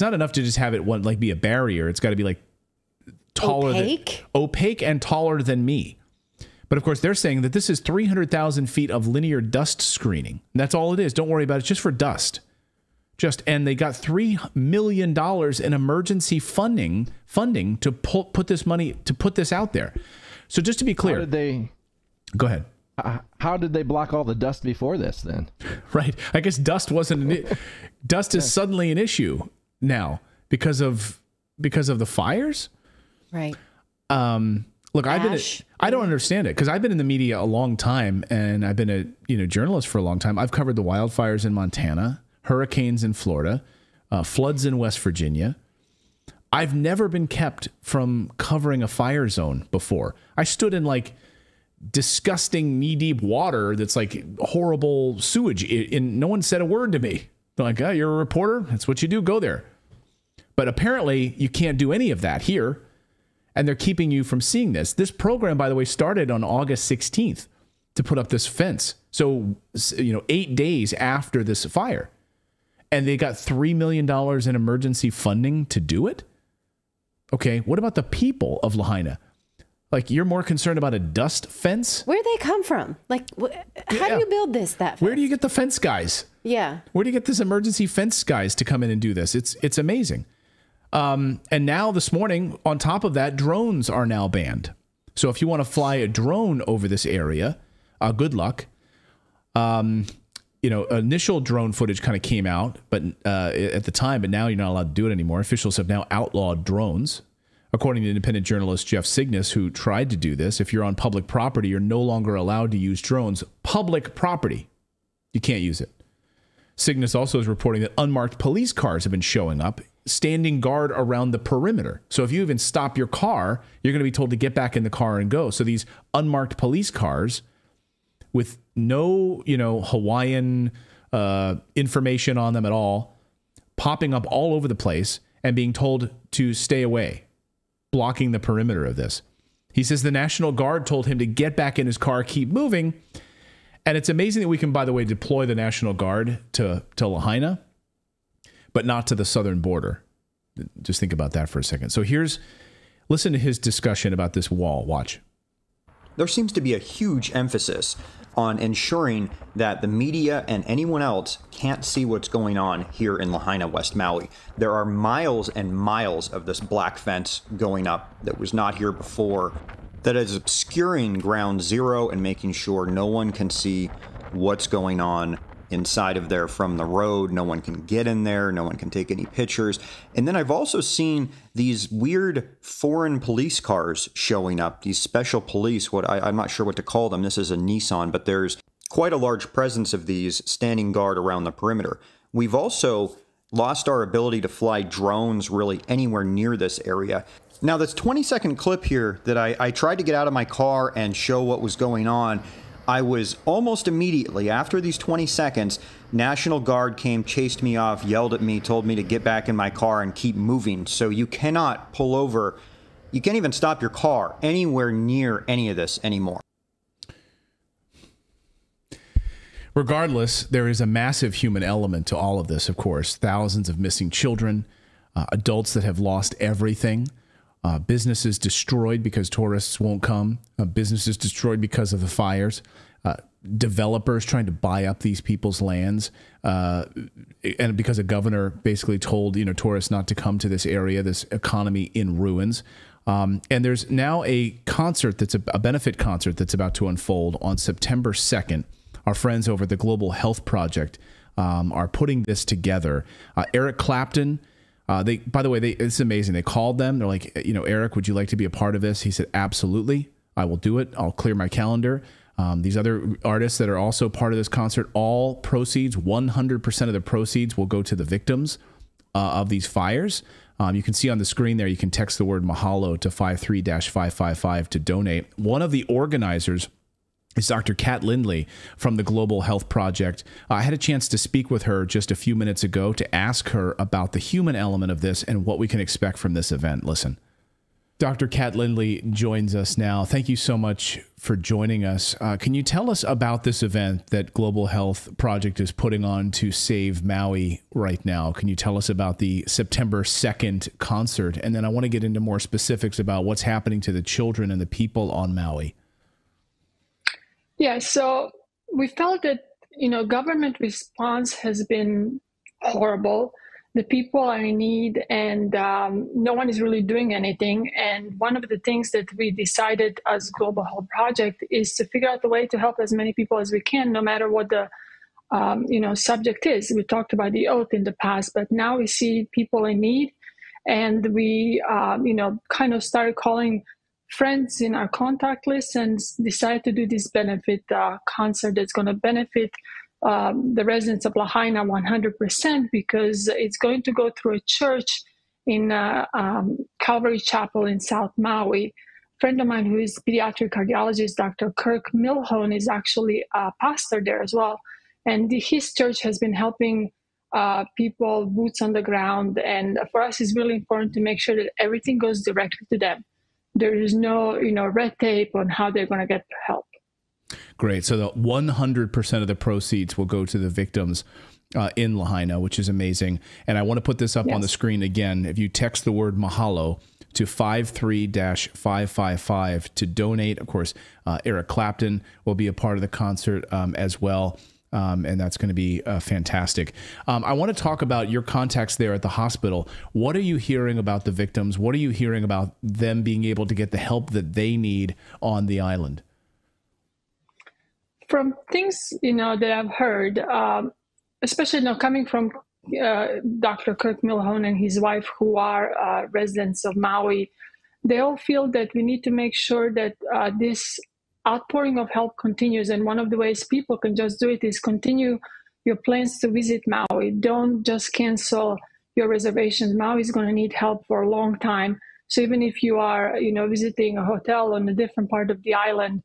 not enough to just have it be a barrier. It's got to be taller, opaque and taller than me. But of course, they're saying that this is 300,000 feet of linear dust screening. And that's all it is. Don't worry about it. It's just for dust. And they got $3 million in emergency funding to put this money to put this out there. So just to be clear, go ahead. How did they block all the dust before this then? Right. I guess dust wasn't dust is suddenly an issue now because of the fires. Right. Look, I don't understand it because I've been in the media a long time and I've been a journalist for a long time. I've covered the wildfires in Montana, hurricanes in Florida, floods in West Virginia. I've never been kept from covering a fire zone before. I stood in like disgusting knee-deep water that's like horrible sewage, and no one said a word to me. They're like, oh, you're a reporter? That's what you do. Go there. But apparently you can't do any of that here, and they're keeping you from seeing this. This program, by the way, started on August 16th to put up this fence. So, 8 days after this fire. And they got $3 million in emergency funding to do it? Okay, what about the people of Lahaina? Like, you're more concerned about a dust fence? Where'd they come from? Like, how do you build that fence? Where do you get the fence guys? Yeah. Where do you get this emergency fence guys to come in and do this? It's amazing. And now this morning, on top of that, drones are now banned. So if you want to fly a drone over this area, good luck. Initial drone footage kind of came out, but at the time, but now you're not allowed to do it anymore. Officials have now outlawed drones. According to independent journalist Jeff Cygnus, who tried to do this, if you're on public property, you're no longer allowed to use drones. Public property, you can't use it. Cygnus also is reporting that unmarked police cars have been showing up, standing guard around the perimeter. So if you even stop your car, you're going to be told to get back in the car and go. So these unmarked police cars with no, Hawaiian information on them at all, popping up all over the place and being told to stay away, blocking the perimeter of this. He says the National Guard told him to get back in his car, keep moving. And it's amazing that we can, by the way, deploy the National Guard to Lahaina, but not to the southern border. Just think about that for a second. So listen to his discussion about this wall. Watch. There seems to be a huge emphasis on ensuring that the media and anyone else can't see what's going on here in Lahaina, West Maui. There are miles and miles of this black fence going up that was not here before, that is obscuring ground zero and making sure no one can see what's going on inside of there from the road. No one can get in there. No one can take any pictures. And then I've also seen these weird foreign police cars showing up, these special police, I'm not sure what to call them. This is a Nissan, but there's quite a large presence of these standing guard around the perimeter. We've also lost our ability to fly drones really anywhere near this area. Now, this 20-second clip here that I tried to get out of my car and show what was going on, I was almost immediately, after these 20 seconds, National Guard came, chased me off, yelled at me, told me to get back in my car and keep moving. So you cannot pull over. You can't even stop your car anywhere near any of this anymore. Regardless, there is a massive human element to all of this, of course. Thousands of missing children, adults that have lost everything. Businesses destroyed because tourists won't come. Businesses destroyed because of the fires. Developers trying to buy up these people's lands. And because a governor basically told tourists not to come to this area, this economy in ruins. And there's now a concert that's a benefit concert that's about to unfold on September 2nd. Our friends over at the Global Health Project are putting this together. Eric Clapton. By the way, it's amazing. They called them. They're like, Eric, would you like to be a part of this? He said, absolutely. I will do it. I'll clear my calendar. These other artists that are also part of this concert, all proceeds, 100% of the proceeds will go to the victims of these fires. You can see on the screen there, you can text the word mahalo to 53-555 to donate. One of the organizers is Dr. Kat Lindley from the Global Health Project. I had a chance to speak with her just a few minutes ago to ask her about the human element of this and what we can expect from this event. Listen. Dr. Kat Lindley joins us now. Thank you so much for joining us. Can you tell us about this event that Global Health Project is putting on to save Maui right now? Can you tell us about the September 2nd concert? And then I want to get into more specifics about what's happening to the children and the people on Maui. Yeah, so we felt that, government response has been horrible. the people are in need, and no one is really doing anything. And one of the things that we decided as Global Help Project is to figure out a way to help as many people as we can, no matter what the subject is. We talked about the oath in the past, but now we see people in need, and we kind of started calling friends in our contact list and decided to do this benefit concert that's going to benefit the residents of Lahaina 100%, because it's going to go through a church in Calvary Chapel in South Maui. A friend of mine who is a pediatric cardiologist, Dr. Kirk Milhone, is actually a pastor there as well. And his church has been helping people, boots on the ground. And for us, it's really important to make sure that everything goes directly to them. There is no, red tape on how they're going to get help. Great. So the 100% of the proceeds will go to the victims in Lahaina, which is amazing. And I want to put this up on the screen again. If you text the word mahalo to 53-555 to donate, of course, Eric Clapton will be a part of the concert as well. And that's going to be fantastic. I want to talk about your contacts there at the hospital. What are you hearing about the victims? What are you hearing about them being able to get the help that they need on the island? From things, that I've heard, especially coming from Dr. Kirk Milhone and his wife, who are residents of Maui, they all feel that we need to make sure that this outpouring of help continues. And one of the ways people can just do it is continue your plans to visit Maui. Don't just cancel your reservations. Maui is going to need help for a long time. So even if you are, visiting a hotel on a different part of the island,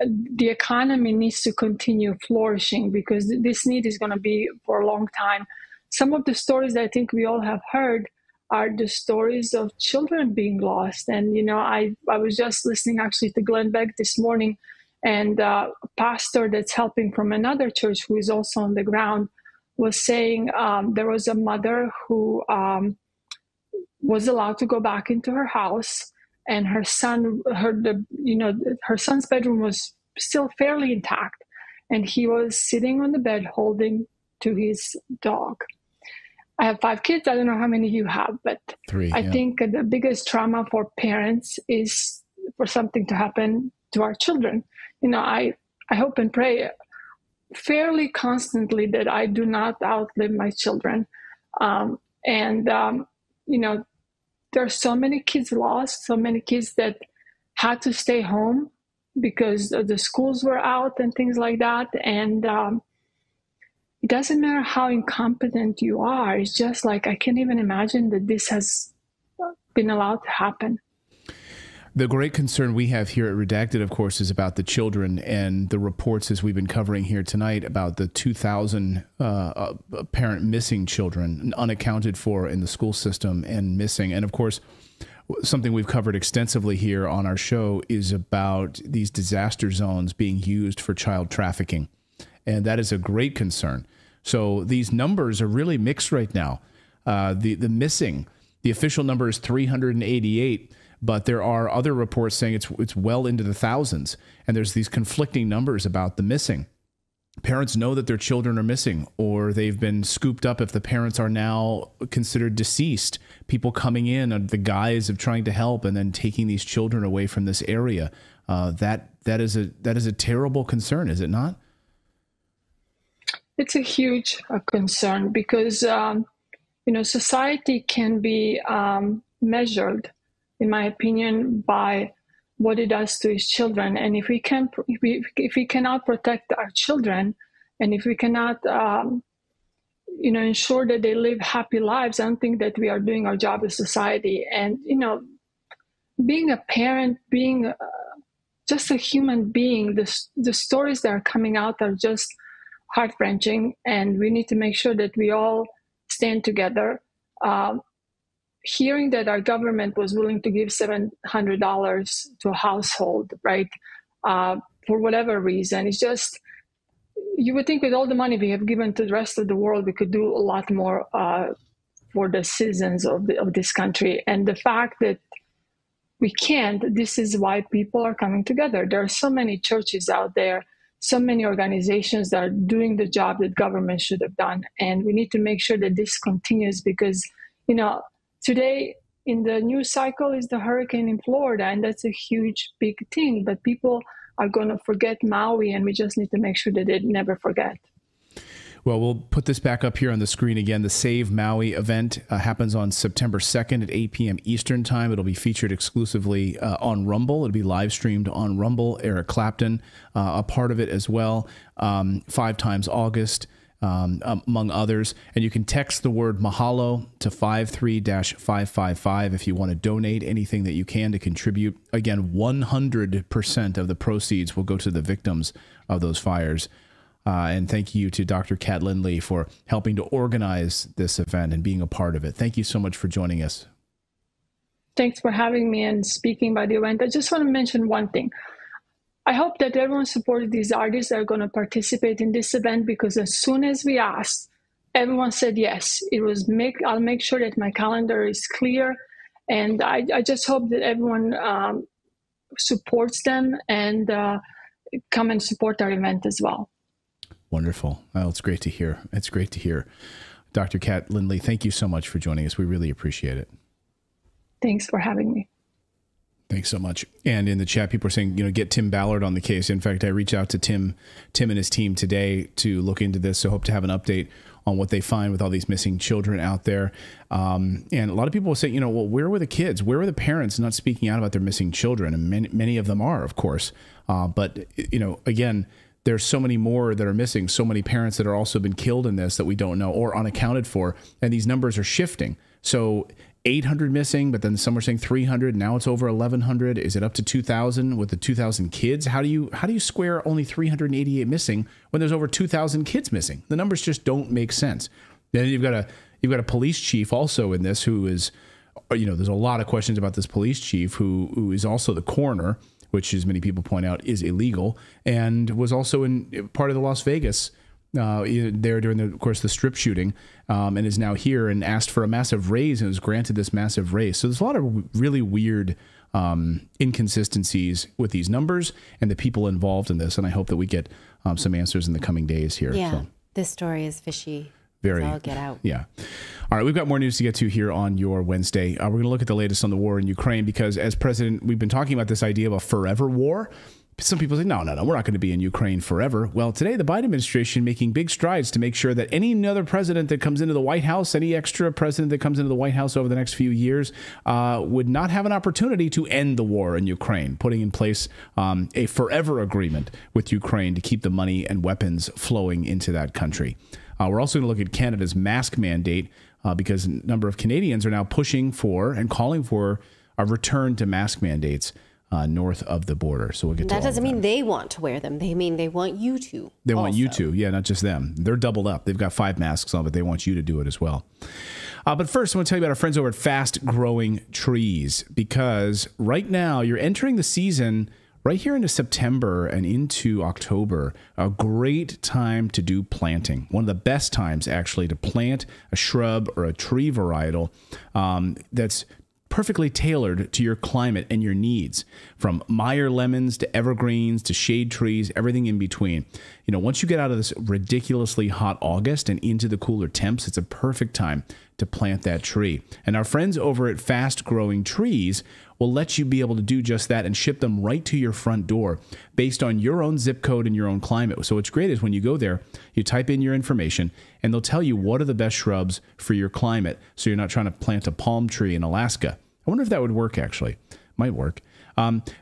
the economy needs to continue flourishing, because this need is going to be for a long time. Some of the stories that I think we all have heard are the stories of children being lost. And, I was just listening actually to Glenn Beck this morning, and a pastor that's helping from another church who is also on the ground was saying there was a mother who was allowed to go back into her house, and her son's bedroom was still fairly intact, and he was sitting on the bed holding to his dog. I have 5 kids. I don't know how many you have, but 3. I think the biggest trauma for parents is for something to happen to our children. I hope and pray fairly constantly that I do not outlive my children. There are so many kids lost, so many kids that had to stay home because the schools were out and things like that. And it doesn't matter how incompetent you are. It's just like, I can't even imagine that this has been allowed to happen. The great concern we have here at Redacted, of course, is about the children, and the reports, as we've been covering here tonight, about the 2,000 apparent missing children, unaccounted for in the school system and missing. And of course, something we've covered extensively here on our show is about these disaster zones being used for child trafficking. And that is a great concern. So these numbers are really mixed right now. The missing, the official number is 388. But there are other reports saying it's well into the thousands, and there's these conflicting numbers about the missing. Parents know that their children are missing, or they've been scooped up if the parents are now considered deceased. People coming in under the guise of trying to help and then taking these children away from this area. That is a terrible concern, is it not? It's a huge concern because society can be measured, in my opinion, by what it does to its children. And if we cannot protect our children, and if we cannot, ensure that they live happy lives, I don't think that we are doing our job as society. And being a parent, being just a human being, the stories that are coming out are just heart-wrenching, and we need to make sure that we all stand together. Hearing that our government was willing to give $700 to a household, right, for whatever reason, it's just, you would think with all the money we have given to the rest of the world, we could do a lot more for the citizens of this country. And the fact that we can't, this is why people are coming together. There are so many churches out there so many organizations that are doing the job that government should have done. And we need to make sure that this continues because, today in the news cycle is the hurricane in Florida, and that's a huge, big thing. But people are going to forget Maui, and we just need to make sure that they never forget. Well, we'll put this back up here on the screen again. The Save Maui event happens on September 2nd at 8 p.m. Eastern Time. It'll be featured exclusively on Rumble. It'll be live streamed on Rumble. Eric Clapton, a part of it as well. 5 times August, among others. And you can text the word Mahalo to 53-555 if you want to donate anything that you can to contribute. Again, 100% of the proceeds will go to the victims of those fires. And thank you to Dr. Kat Lindley for helping to organize this event and being a part of it. Thank you so much for joining us. Thanks for having me and speaking by the event. I just want to mention one thing. I hope that everyone supported these artists that are going to participate in this event, because as soon as we asked, everyone said yes. I'll make sure that my calendar is clear. And I just hope that everyone supports them and come and support our event as well. Wonderful. Well, it's great to hear. It's great to hear. Dr. Kat Lindley, thank you so much for joining us. We really appreciate it. Thanks for having me. Thanks so much. And in the chat, people are saying, get Tim Ballard on the case. In fact, I reached out to Tim and his team today to look into this. So hope to have an update on what they find with all these missing children out there. And a lot of people will say, well, where were the kids? Where were the parents not speaking out about their missing children? And many of them are, of course. But, again, there's so many more that are missing, so many parents that are also been killed in this that we don't know or unaccounted for. And these numbers are shifting. So 800 missing, but then some are saying 300. Now it's over 1,100. Is it up to 2,000 with the 2,000 kids? How do you square only 388 missing when there's over 2,000 kids missing? The numbers just don't make sense. Then you've got a police chief also in this who is, there's a lot of questions about this police chief who is also the coroner, which, as many people point out, is illegal, and was also in part of the Las Vegas there during the strip shooting, and is now here and asked for a massive raise and was granted this massive raise. So there's a lot of really weird inconsistencies with these numbers and the people involved in this, and I hope that we get some answers in the coming days here. Yeah, so. This story is fishy. Very. I'll get out. Yeah. All right, we've got more news to get to here on your Wednesday. We're going to look at the latest on the war in Ukraine because as president, we've been talking about this idea of a forever war. Some people say, no, we're not going to be in Ukraine forever. Well, today, the Biden administration making big strides to make sure that any other president that comes into the White House, any extra president that comes into the White House over the next few years would not have an opportunity to end the war in Ukraine, putting in place a forever agreement with Ukraine to keep the money and weapons flowing into that country. We're also going to look at Canada's mask mandate because a number of Canadians are now pushing for and calling for a return to mask mandates north of the border. So we'll get to that. Doesn't mean they want to wear them. They mean they want you to. They want you to. Yeah, not just them. They're doubled up. They've got 5 masks on, but they want you to do it as well. But first, I want to tell you about our friends over at Fast Growing Trees, because right now you're entering the season right here into September and into October, a great time to do planting. One of the best times, actually, to plant a shrub or a tree varietal that's perfectly tailored to your climate and your needs, from Meyer lemons to evergreens to shade trees, everything in between. Once you get out of this ridiculously hot August and into the cooler temps, it's a perfect time to plant that tree. And our friends over at Fast Growing Trees will let you be able to do just that and ship them right to your front door based on your own zip code and your own climate. So what's great is when you go there, you type in your information and they'll tell you what are the best shrubs for your climate, so you're not trying to plant a palm tree in Alaska. I wonder if that would work, actually. Might work.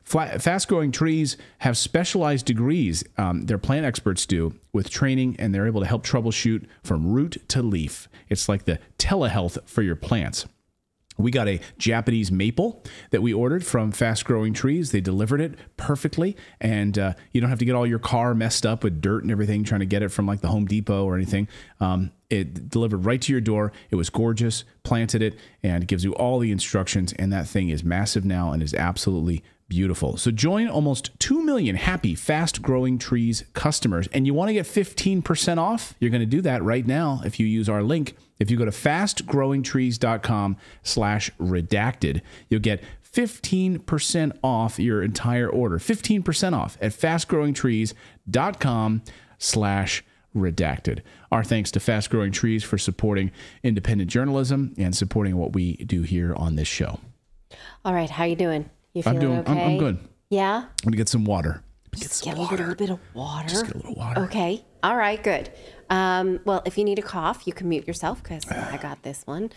Fast-growing trees have specialized degrees, their plant experts do, with training, and they're able to help troubleshoot from root to leaf. It's like the telehealth for your plants. We got a Japanese maple that we ordered from Fast Growing Trees. They delivered it perfectly, and you don't have to get all your car messed up with dirt and everything trying to get it from like the Home Depot or anything. It delivered right to your door. It was gorgeous, planted it, and it gives you all the instructions. And that thing is massive now and is absolutely beautiful. So join almost 2 million happy, fast-growing trees customers. And you want to get 15% off? You're going to do that right now if you use our link. If you go to fastgrowingtrees.com/redacted, you'll get 15% off your entire order. 15% off at fastgrowingtrees.com/redacted. Our thanks to Fast Growing Trees for supporting independent journalism and supporting what we do here on this show. All right, how you doing? You feeling okay? I'm good. Yeah? I'm going to get some water. Just get a little bit of water. Just get a little water. Okay. All right, good. Well, if you need a cough, you can mute yourself because I got this one.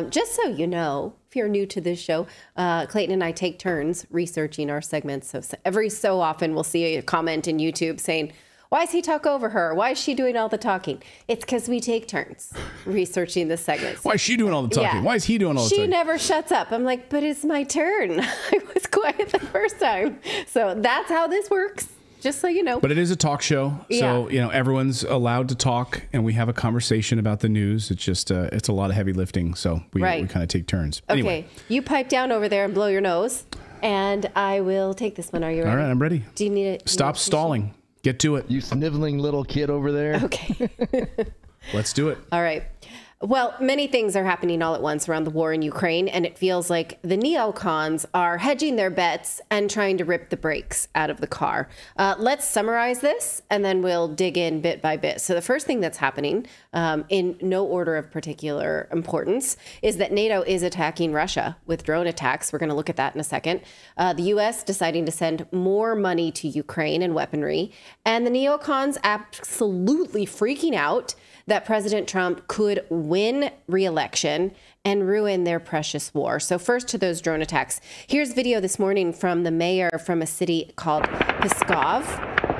Just so you know, if you're new to this show, Clayton and I take turns researching our segments. So every so often we'll see a comment in YouTube saying, why does he talk over her? Why is she doing all the talking? It's because we take turns researching the segments. Why is she doing all the talking? Yeah. Why is he doing all the talking? She never shuts up. I'm like, but it's my turn. I was quiet the first time. So that's how this works, just so you know. But it is a talk show. So, Yeah. Everyone's allowed to talk and we have a conversation about the news. It's just, it's a lot of heavy lifting. So we kind of take turns. Okay. Anyway. You pipe down over there and blow your nose, and I will take this one. Are you ready? All right, I'm ready. Do you need it? Stop stalling. Get to it. You sniveling little kid over there. Okay. Let's do it. All right. Well, many things are happening all at once around the war in Ukraine, and it feels like the neocons are hedging their bets and trying to rip the brakes out of the car. Let's summarize this, and then we'll dig in bit by bit. So the first thing that's happening, in no order of particular importance, is that NATO is attacking Russia with drone attacks. We're going to look at that in a second. The U.S. deciding to send more money to Ukraine and weaponry, and the neocons absolutely freaking out that President Trump could win re-election and ruin their precious war. So first to those drone attacks. Here's video this morning from the mayor from a city called Pskov.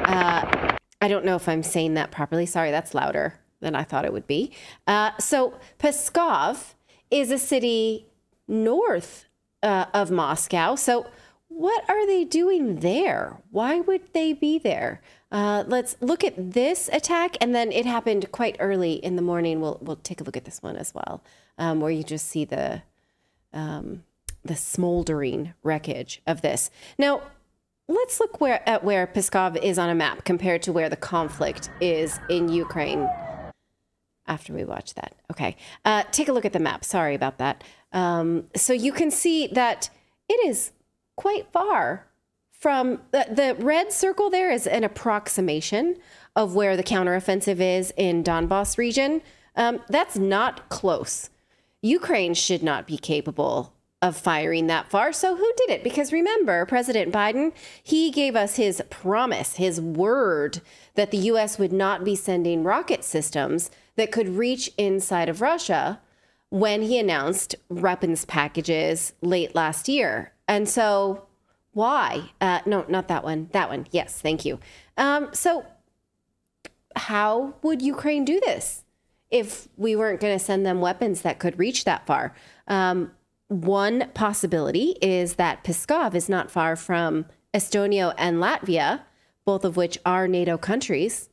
I don't know if I'm saying that properly. Sorry, that's louder than I thought it would be. So Pskov is a city north of Moscow. So what are they doing there? Why would they be there? Let's look at this attack, and then it happened quite early in the morning. We'll take a look at this one as well, where you just see the smoldering wreckage of this. Now, let's look at where Pskov is on a map compared to where the conflict is in Ukraine. After we watch that, okay. Take a look at the map. Sorry about that. So you can see that it is quite far from the red circle. There is an approximation of where the counteroffensive is in Donbass region. That's not close. Ukraine should not be capable of firing that far. So who did it? Because remember, President Biden, he gave us his promise, his word that the U.S. would not be sending rocket systems that could reach inside of Russia when he announced weapons packages late last year. And so why? No, not that one. That one. Yes, thank you. So how would Ukraine do this if we weren't going to send them weapons that could reach that far? One possibility is that Pskov is not far from Estonia and Latvia, both of which are NATO countries.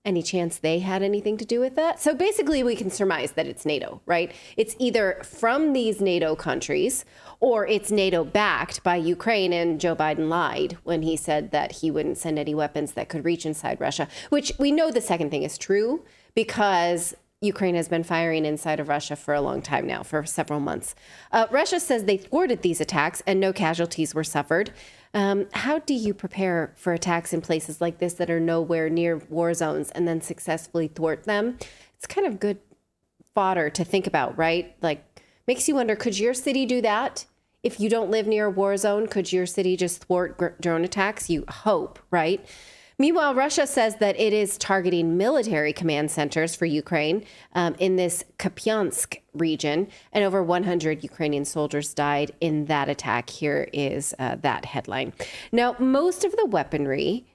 Any chance they had anything to do with that? So basically, we can surmise that it's NATO, right? It's either from these NATO countries or it's NATO backed by Ukraine. And Joe Biden lied when he said that he wouldn't send any weapons that could reach inside Russia, which we know the second thing is true because Ukraine has been firing inside of Russia for a long time now, for several months. Russia says they thwarted these attacks and no casualties were suffered. How do you prepare for attacks in places like this that are nowhere near war zones and then successfully thwart them? It's kind of good fodder to think about, right? Like, makes you wonder, could your city do that? If you don't live near a war zone, could your city just thwart drone attacks? You hope, right? Meanwhile, Russia says that it is targeting military command centers for Ukraine in this Kupiansk region, and over 100 Ukrainian soldiers died in that attack. Here is that headline. Now, most of the weaponry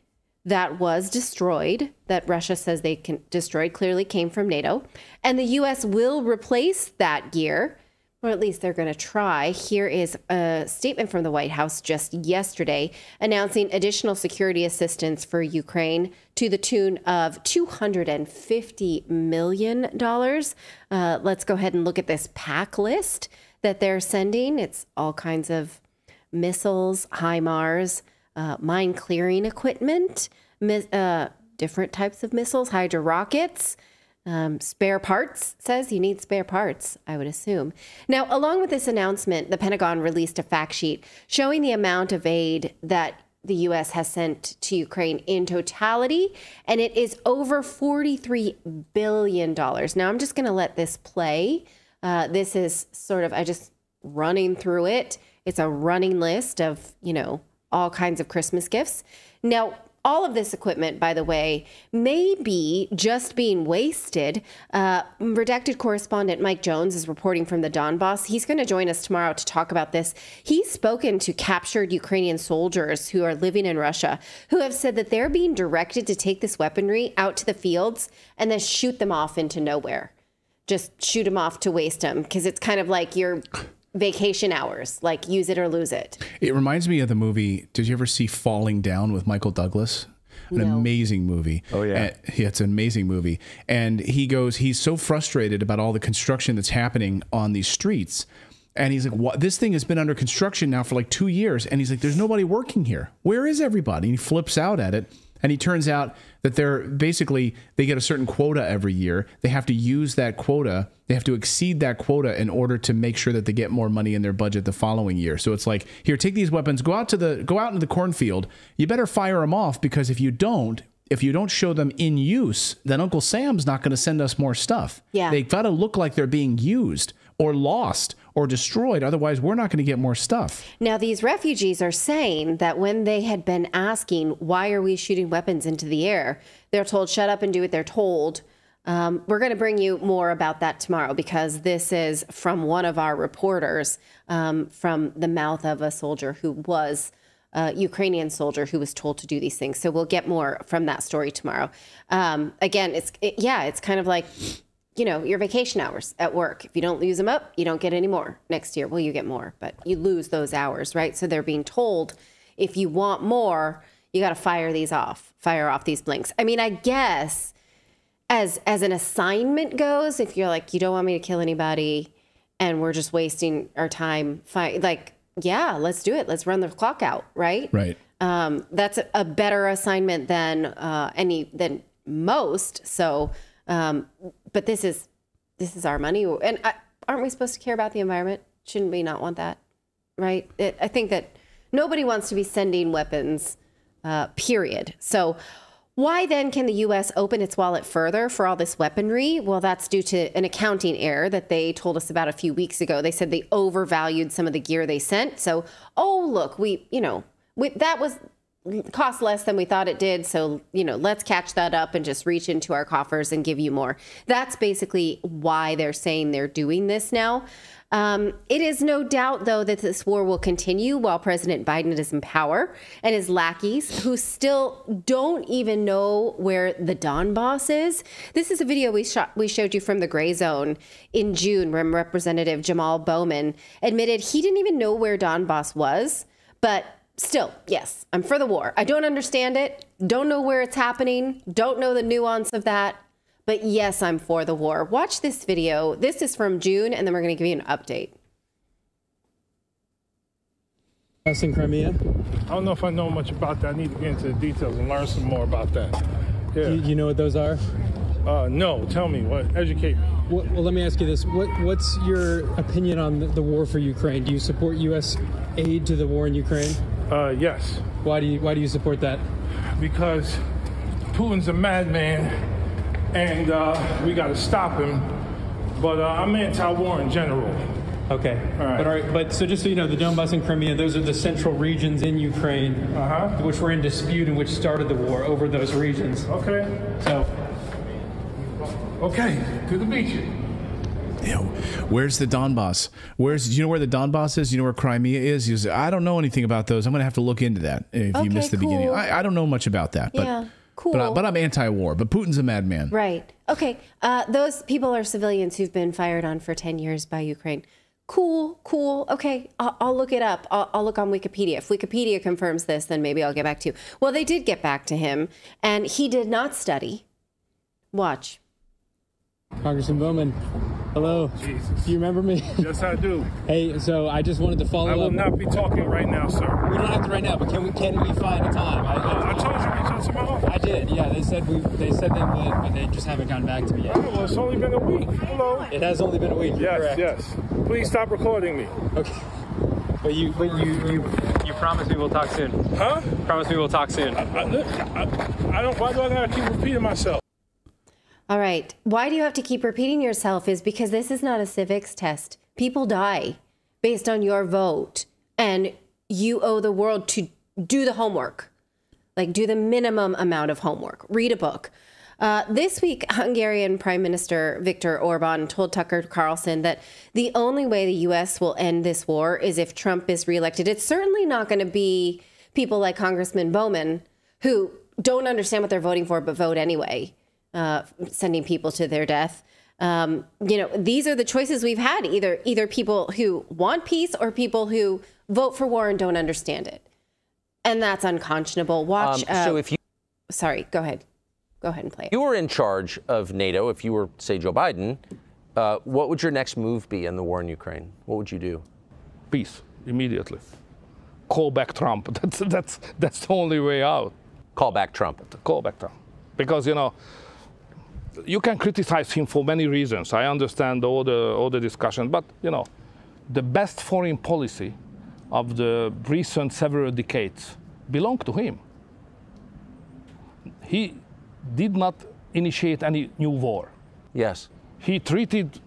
that was destroyed, that Russia says destroyed, clearly came from NATO, and the U.S. will replace that gear Or at least they're going to try. Here is a statement from the White House just yesterday announcing additional security assistance for Ukraine to the tune of $250 million. Let's go ahead and look at this pack list that they're sending. It's all kinds of missiles, HIMARS, mine clearing equipment, different types of missiles, Hydra rockets. Spare parts, says you need spare parts, I would assume. Now, along with this announcement, the Pentagon released a fact sheet showing the amount of aid that the U.S. has sent to Ukraine in totality, and it is over $43 billion. Now, I'm just going to let this play. This is sort of, I just running through it. It's a running list of, all kinds of Christmas gifts. Now, all of this equipment, by the way, may be just being wasted. Redacted correspondent Mike Jones is reporting from the Donbass. He's going to join us tomorrow to talk about this. He's spoken to captured Ukrainian soldiers who are living in Russia, who have said that they're being directed to take this weaponry out to the fields and then shoot them off into nowhere. Just shoot them off to waste them, because it's kind of like your vacation hours, like use it or lose it. It reminds me of the movie. Did you ever see Falling Down with Michael Douglas? An amazing movie. Oh, yeah. Yeah, it's an amazing movie. And he's so frustrated about all the construction that's happening on these streets. And he's like, what? This thing has been under construction now for like 2 years. And he's like, there's nobody working here. Where is everybody? And he flips out at it. And he turns out that they get a certain quota every year. They have to use that quota. They have to exceed that quota in order to make sure that they get more money in their budget the following year. So it's like, here, take these weapons, go out into the cornfield. You better fire them off, because if you don't show them in use, then Uncle Sam's not going to send us more stuff. Yeah. They've got to look like they're being used or lost or destroyed. Otherwise, we're not going to get more stuff. Now, these refugees are saying that when they had been asking, why are we shooting weapons into the air? They're told, shut up and do what they're told. We're going to bring you more about that tomorrow, because this is from one of our reporters, from the mouth of a soldier who was a Ukrainian soldier who was told to do these things. So we'll get more from that story tomorrow. Again, it's kind of like, your vacation hours at work. If you don't use them up, you don't get any more next year. Well, you get more, but you lose those hours, right? So they're being told, if you want more, you got to fire off these blinks. I mean, I guess as an assignment goes, if you're like, you don't want me to kill anybody and we're just wasting our time, yeah, let's do it. Let's run the clock out, right? Right. That's a better assignment than most. So, but this is our money, and aren't we supposed to care about the environment? Shouldn't we not want that, right? I think that nobody wants to be sending weapons, period. So why then can the U.S. open its wallet further for all this weaponry? Well, that's due to an accounting error that they told us about a few weeks ago. They said they overvalued some of the gear they sent. So, look, that was cost less than we thought it did. So, let's catch that up and just reach into our coffers and give you more. That's basically why they're saying they're doing this now. It is no doubt, though, that this war will continue while President Biden is in power, and his lackeys, who still don't even know where the Donbass is. This is a video we showed you from the Gray Zone in June, where Representative Jamal Bowman admitted he didn't even know where Donbass was, but still, yes, I'm for the war. I don't understand it, don't know where it's happening, don't know the nuance of that, but yes, I'm for the war. Watch this video. This is from June, and then we're going to give you an update. Us in Crimea? I don't know if I know much about that. I need to get into the details and learn some more about that. Yeah. You know what those are? No. Tell me. Educate me. Well, let me ask you this. What's your opinion on the war for Ukraine? Do you support U.S. aid to the war in Ukraine? Yes. Why do you support that? Because Putin's a madman, and we got to stop him. But I'm anti-war in general. Okay. All right. But so just so you know, the Donbass and Crimea, those are the central regions in Ukraine, which were in dispute and which started the war over those regions. Okay. So. Okay, to the beach. Where's the Donbass? Do you know where the Donbass is? Do you know where Crimea is? He goes, I don't know anything about those. I'm going to have to look into that if you missed the beginning. I don't know much about that. But, yeah, cool. But I'm anti-war. But Putin's a madman. Right. Okay. Those people are civilians who've been fired on for 10 years by Ukraine. Cool. Okay, I'll look it up. I'll look on Wikipedia. If Wikipedia confirms this, then maybe I'll get back to you. Well, they did get back to him, and he did not study. Watch. Congressman Bowman, hello. Jesus. Do you remember me? Yes, I do. Hey, so I just wanted to follow up. I will not be talking right now, sir. We don't have to right now, but can we find a time? I told you reach out to my office. I did, yeah. They said they would, but they just haven't gotten back to me yet. Oh, well, it's only been a week. Hello. It has only been a week. Yes, correct. yes. Please stop recording me. Okay. But you promise me we'll talk soon. Huh? Promise me we'll talk soon. I don't. Why do I gotta keep repeating myself? All right. Why do you have to keep repeating yourself is because this is not a civics test. People die based on your vote, and you owe the world to do the homework. Like, do the minimum amount of homework. Read a book. This week, Hungarian Prime Minister Viktor Orban told Tucker Carlson that the only way the U.S. will end this war is if Trump is reelected. It's certainly not going to be people like Congressman Bowman, who don't understand what they're voting for but vote anyway, sending people to their death. These are the choices we've had, either people who want peace or people who vote for war and don't understand it. And that's unconscionable. Watch. Sorry, go ahead. Go ahead and play it. If you were in charge of NATO, if you were, say, Joe Biden, what would your next move be in the war in Ukraine? What would you do? Peace, immediately. Call back Trump. That's the only way out. Call back Trump. Call back Trump. Because, you can criticize him for many reasons. I understand all the discussion, but, the best foreign policy of the recent several decades belonged to him. He did not initiate any new war. Yes. He treated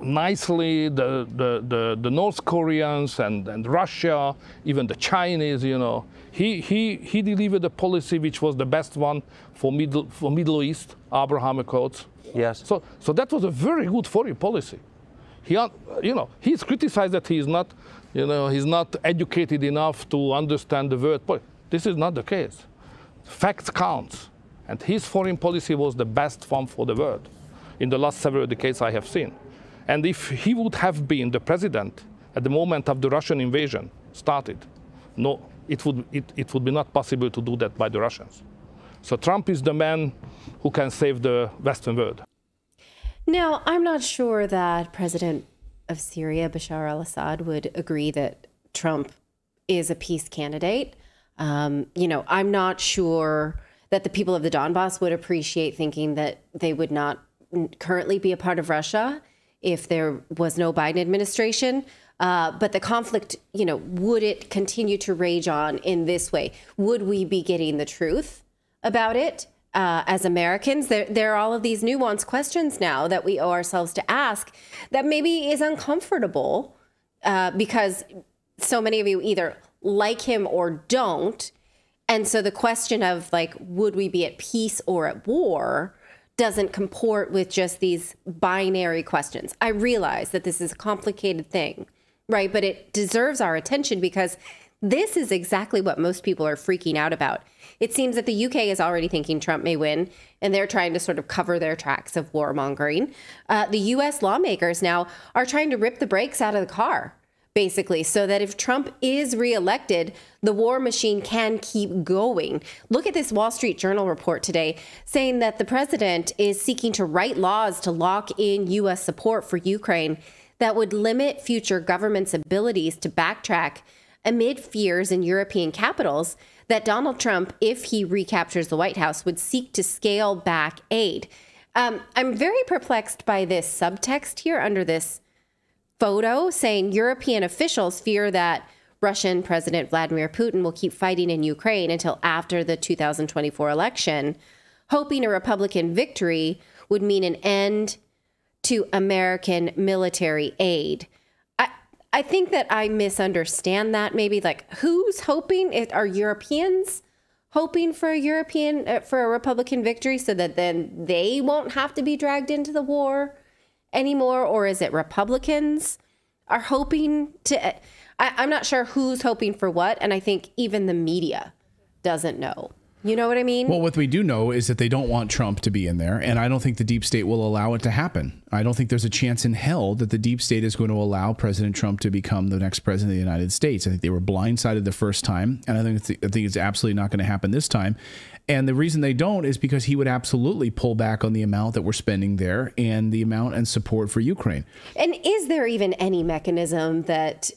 nicely the North Koreans and Russia, even the Chinese, He delivered a policy which was the best one for Middle East, Abraham Accords. Yes. So that was a very good foreign policy. He's criticized that he's not educated enough to understand the world. But this is not the case. Facts count. And his foreign policy was the best one for the world in the last several decades I have seen. And if he would have been the president at the moment of the Russian invasion started, no, it would be not possible to do that by the Russians. So Trump is the man who can save the Western world. Now, I'm not sure that President of Syria, Bashar al-Assad, would agree that Trump is a peace candidate. I'm not sure that the people of the Donbass would appreciate thinking that they would not currently be a part of Russia if there was no Biden administration. But the conflict, would it continue to rage on in this way? Would we be getting the truth about it as Americans? There are all of these nuanced questions now that we owe ourselves to ask that maybe is uncomfortable because so many of you either like him or don't. And so the question of would we be at peace or at war doesn't comport with just these binary questions. I realize that this is a complicated thing, right? But it deserves our attention because this is exactly what most people are freaking out about. It seems that the UK is already thinking Trump may win, and they're trying to sort of cover their tracks of warmongering. The US lawmakers now are trying to rip the brakes out of the car, basically, so that if Trump is reelected, the war machine can keep going. Look at this Wall Street Journal report today saying that the president is seeking to write laws to lock in U.S. support for Ukraine that would limit future governments' abilities to backtrack amid fears in European capitals that Donald Trump, if he recaptures the White House, would seek to scale back aid. I'm very perplexed by this subtext here under this photo saying European officials fear that Russian President Vladimir Putin will keep fighting in Ukraine until after the 2024 election, hoping a Republican victory would mean an end to American military aid. I think that I misunderstand that. Maybe who's hoping? Are Europeans hoping for a Republican victory so that then they won't have to be dragged into the war anymore? Or is it Republicans are hoping to? I'm not sure who's hoping for what. And I think even the media doesn't know. You know what I mean? Well, what we do know is that they don't want Trump to be in there, and I don't think the deep state will allow it to happen. I don't think there's a chance in hell that the deep state is going to allow President Trump to become the next president of the United States. I think they were blindsided the first time, and I think it's absolutely not going to happen this time. And the reason they don't is because he would absolutely pull back on the amount that we're spending there and the amount and support for Ukraine. And is there even any mechanism that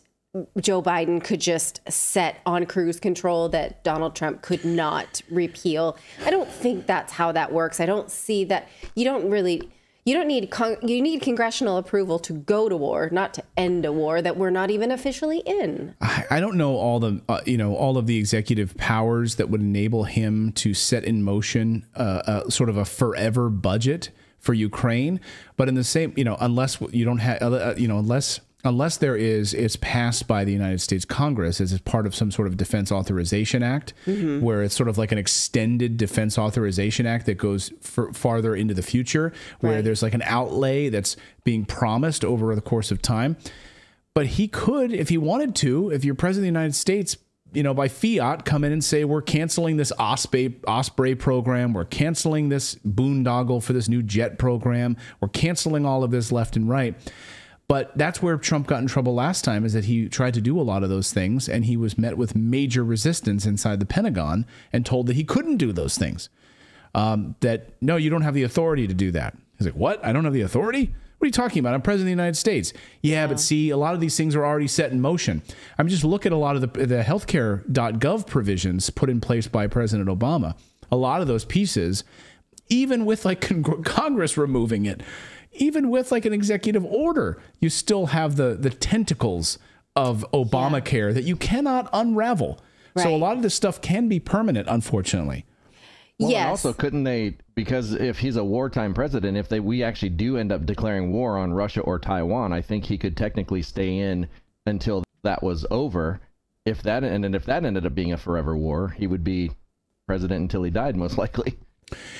Joe Biden could just set on cruise control that Donald Trump could not repeal? I don't think that's how that works. I don't see that. You need congressional approval to go to war, not to end a war that we're not even officially in. I don't know all the all of the executive powers that would enable him to set in motion sort of a forever budget for Ukraine, but in the same, unless you don't have, unless there is, it's passed by the United States Congress as part of some sort of Defense Authorization Act, where it's sort of like an extended Defense Authorization Act that goes farther into the future, where there's like an outlay that's being promised over the course of time. But he could, if he wanted to, if you're president of the United States, by fiat, come in and say, we're canceling this Osprey program. We're canceling this boondoggle for this new jet program. We're canceling all of this left and right. But that's where Trump got in trouble last time, is that he tried to do a lot of those things, and he was met with major resistance inside the Pentagon and told that he couldn't do those things. That, no, you don't have the authority to do that. He's like, what? I don't have the authority? What are you talking about? I'm president of the United States. Yeah, but see, a lot of these things are already set in motion. I'm just look at a lot of the healthcare.gov provisions put in place by President Obama. A lot of those pieces, even with like Congress removing it, even with like an executive order, you still have the tentacles of Obamacare that you cannot unravel. Right. So a lot of this stuff can be permanent, unfortunately. Well, yes. And also, couldn't they, because if he's a wartime president, if we actually do end up declaring war on Russia or Taiwan, I think he could technically stay in until that was over. If that ended up being a forever war, he would be president until he died, most likely.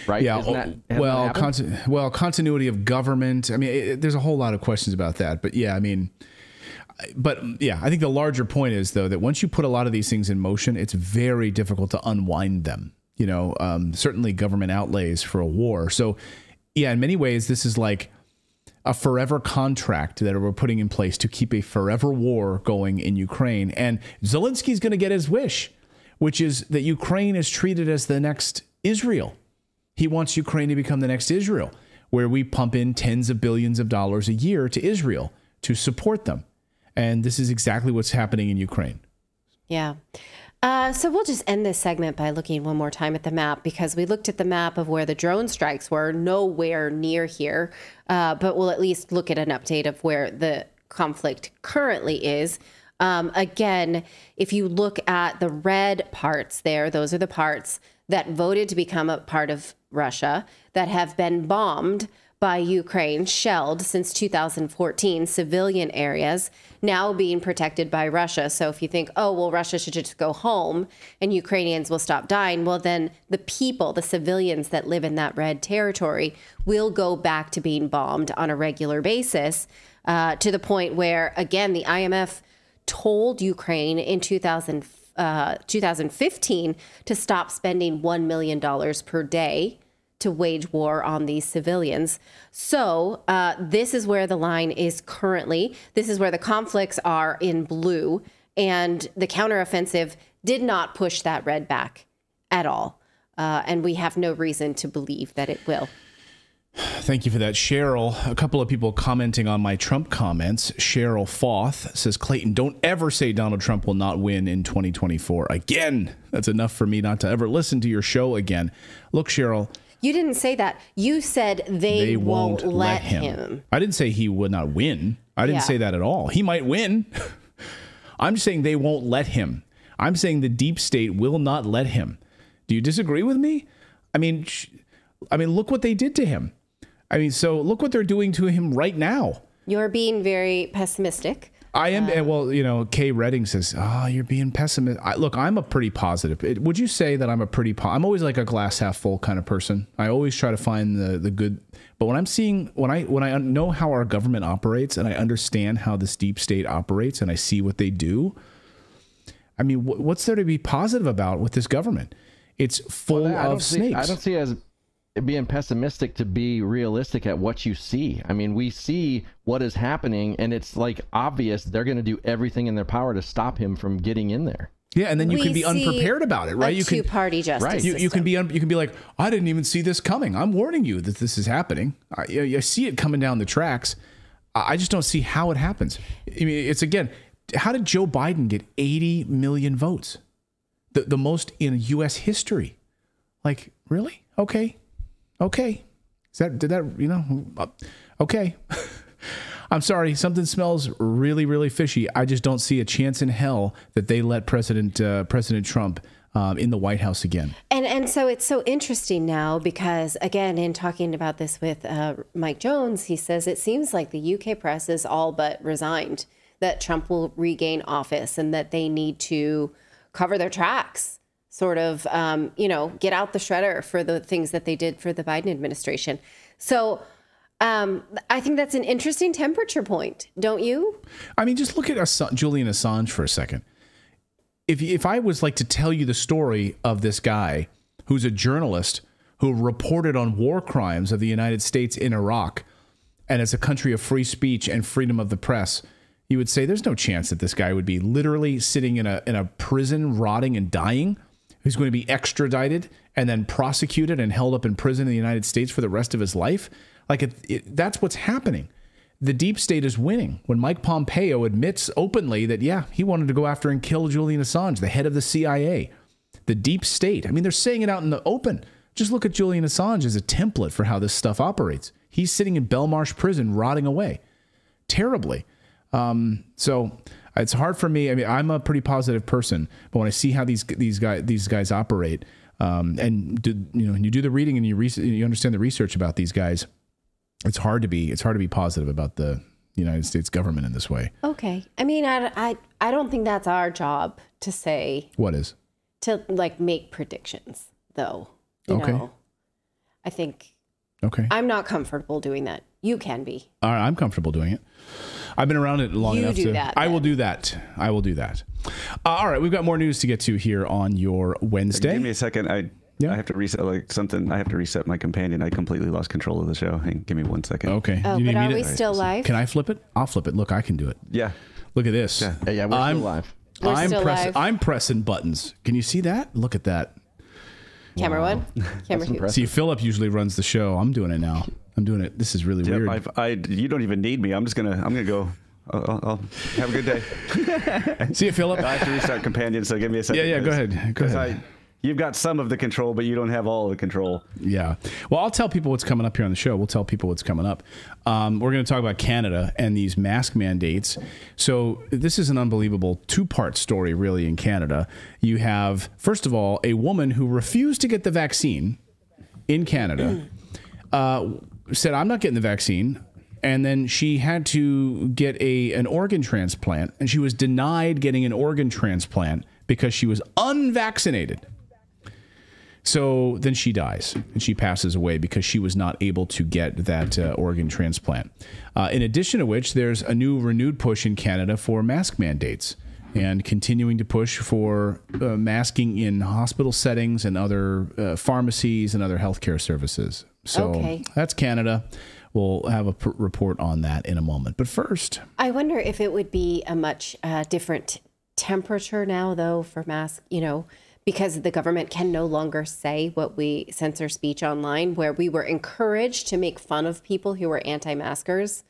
Right? Yeah. Continuity of government. I mean, there's a whole lot of questions about that. But yeah, I mean, I think the larger point is, though, that once you put a lot of these things in motion, it's very difficult to unwind them. Certainly government outlays for a war. So, yeah, in many ways, this is like a forever contract that we're putting in place to keep a forever war going in Ukraine. And Zelensky's going to get his wish, which is that Ukraine is treated as the next Israel. He wants Ukraine to become the next Israel, where we pump in tens of billions of dollars a year to Israel to support them. And this is exactly what's happening in Ukraine. Yeah. So we'll just end this segment by looking one more time at the map, because we looked at the map of where the drone strikes were, nowhere near here. But we'll at least look at an update of where the conflict currently is. Again, if you look at the red parts there, those are the parts that voted to become a part of Russia that have been bombed by Ukraine, shelled since 2014, civilian areas now being protected by Russia. So if you think, oh, well, Russia should just go home and Ukrainians will stop dying, well, then the people, the civilians that live in that red territory will go back to being bombed on a regular basis, to the point where, again, the IMF told Ukraine in 2015 to stop spending $1 million per day to wage war on these civilians. So this is where the line is currently. This is where the conflicts are in blue. And the counteroffensive did not push that red back at all. And we have no reason to believe that it will. Thank you for that, Cheryl. A couple of people commenting on my Trump comments. Cheryl Foth says, Clayton, don't ever say Donald Trump will not win in 2024. Again, that's enough for me not to ever listen to your show again. Look, Cheryl. You didn't say that. You said they won't let him. I didn't say he would not win. I didn't say that at all. He might win. I'm just saying they won't let him. I'm saying the deep state will not let him. Do you disagree with me? I mean, look what they did to him. I mean, so look what they're doing to him right now. You're being very pessimistic. I am. Well, Kay Redding says, you're being pessimistic. Look, I'm a pretty positive. Would you say that I'm I'm always like a glass half full kind of person. I always try to find the good. But when I know how our government operates and I understand how this deep state operates and I see what they do, I mean, what's there to be positive about with this government? It's full of snakes. I don't see it as being pessimistic to be realistic at what you see. I mean, we see what is happening, and it's like obvious they're going to do everything in their power to stop him from getting in there. Yeah, and then you can be unprepared about it, right? You can two-party justice system. You can be like, I didn't even see this coming. I'm warning you that this is happening. I see it coming down the tracks. I just don't see how it happens. I mean, it's again, how did Joe Biden get 80 million votes? The most in U.S. history. Like, really? Okay. Okay. Okay. I'm sorry, something smells really, really fishy. I just don't see a chance in hell that they let President Trump in the White House again. And so it's so interesting now because, again, in talking about this with Mike Jones, he says it seems like the UK press is all but resigned that Trump will regain office and that they need to cover their tracks, sort of, get out the shredder for the things that they did for the Biden administration. So I think that's an interesting temperature point, don't you? I mean, just look at Julian Assange for a second. If I was like to tell you the story of this guy who's a journalist who reported on war crimes of the United States in Iraq, and it's a country of free speech and freedom of the press, you would say there's no chance that this guy would be literally sitting in a prison, rotting and dying. He's going to be extradited and then prosecuted and held up in prison in the United States for the rest of his life. Like that's what's happening. The deep state is winning. When Mike Pompeo admits openly that, yeah, he wanted to go after and kill Julian Assange, the head of the CIA, the deep state. I mean, they're saying it out in the open. Just look at Julian Assange as a template for how this stuff operates. He's sitting in Belmarsh prison, rotting away terribly. So it's hard for me. I mean, I'm a pretty positive person, but when I see how these guys operate, and you do the reading and you understand the research about these guys, it's hard to be positive about the United States government in this way. Okay. I mean, I don't think that's our job to say. What is? To like make predictions, though. You know, I think. Okay. I'm not comfortable doing that. You can be. All right, I'm comfortable doing it. I've been around it long enough to. I will do that. I will do that. All right, we've got more news to get to here on your Wednesday. Give me a second. I have to reset something. I have to reset my companion. I completely lost control of the show. Hey, give me 1 second. Okay. Oh, but are we still live? Can I flip it? I'll flip it. Look, I can do it. Yeah. Look at this. Yeah, we're still live. I'm pressing buttons. Can you see that? Look at that. Camera one. Camera two. See, Philip usually runs the show. I'm doing it now. I'm doing it. This is really weird. You don't even need me. I'm gonna go. I'll have a good day. See you, Philip. I have to restart companion, so give me a second. Yeah, go ahead. Go ahead. You've got some of the control, but you don't have all of the control. Yeah. Well, I'll tell people what's coming up here on the show. We'll tell people what's coming up. We're going to talk about Canada and these mask mandates. So this is an unbelievable two-part story, really, in Canada. You have, first of all, a woman who refused to get the vaccine in Canada, said, I'm not getting the vaccine. And then she had to get an organ transplant, and she was denied getting an organ transplant because she was unvaccinated. So then she dies, and she passes away because she was not able to get that organ transplant. In addition to which, there's a renewed push in Canada for mask mandates and continuing to push for masking in hospital settings and other pharmacies and other healthcare services. So that's Canada. We'll have a report on that in a moment. But first, I wonder if it would be a much different temperature now, though, for masks, because the government can no longer say what we censor speech online, where we were encouraged to make fun of people who were anti-maskers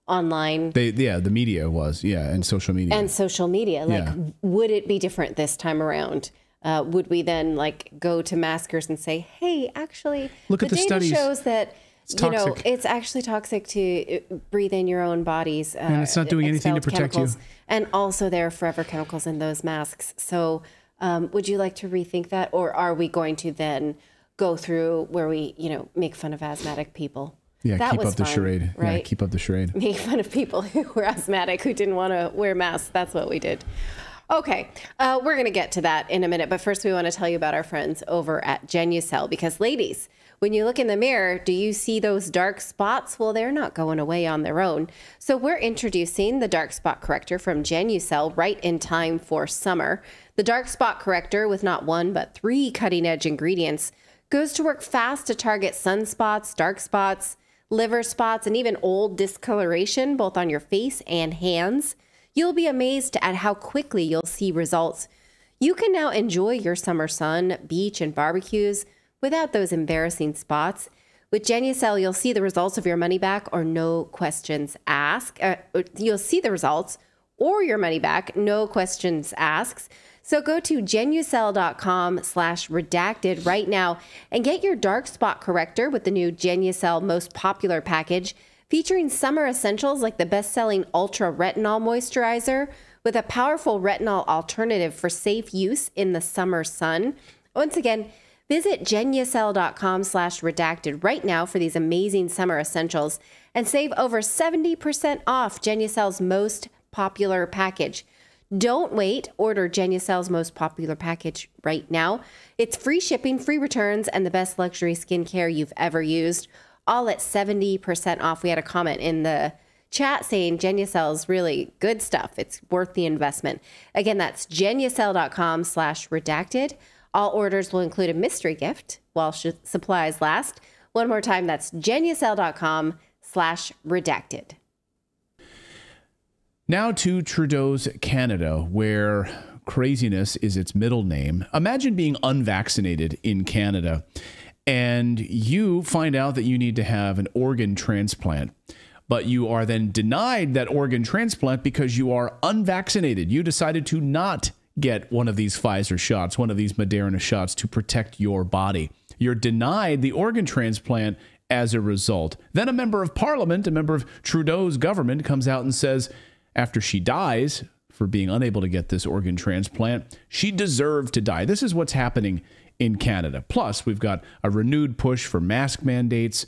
online. The media was, and social media. And social media. Would it be different this time around? Would we then go to maskers and say, hey, actually, look at the data studies. shows that it's actually toxic to breathe in your own bodies. And it's not doing anything to protect you. And also there are forever chemicals in those masks. So would you like to rethink that? Or are we going to then go through where we, make fun of asthmatic people? Yeah, that keep was up the fun, charade. Right? Yeah, keep up the charade. Make fun of people who were asthmatic, who didn't want to wear masks. That's what we did. Okay, we're going to get to that in a minute, but first we want to tell you about our friends over at Genucel, because ladies, when you look in the mirror, do you see those dark spots? Well, they're not going away on their own. So we're introducing the Dark Spot Corrector from Genucel right in time for summer. The Dark Spot Corrector, with not one but 3 cutting-edge ingredients, goes to work fast to target sunspots, dark spots, liver spots, and even old discoloration, both on your face and hands. You'll be amazed at how quickly you'll see results. You can now enjoy your summer sun, beach, and barbecues without those embarrassing spots. With Genucel, you'll see the results of your money back or no questions asked. You'll see the results or your money back, no questions asked. So go to Genucel.com/redacted right now and get your dark spot corrector with the new Genucel Most Popular package, featuring summer essentials like the best-selling Ultra Retinol Moisturizer with a powerful retinol alternative for safe use in the summer sun. Once again, visit Genucel.com/redacted right now for these amazing summer essentials and save over 70% off Genucel's Most Popular package. Don't wait. Order Genucel's Most Popular package right now. It's free shipping, free returns, and the best luxury skincare you've ever used, all at 70% off. We had a comment in the chat saying Genucel's really good stuff. It's worth the investment. Again, that's Genucel.com/redacted. All orders will include a mystery gift while supplies last. One more time, that's Genucel.com/redacted. Now to Trudeau's Canada, where craziness is its middle name. Imagine being unvaccinated in Canada and you find out that you need to have an organ transplant, but you are then denied that organ transplant because you are unvaccinated. You decided to not get one of these Pfizer shots, one of these Moderna shots to protect your body. You're denied the organ transplant as a result. Then a member of parliament, a member of Trudeau's government, comes out and says, after she dies for being unable to get this organ transplant, she deserved to die. This is what's happening in Canada. Plus, we've got a renewed push for mask mandates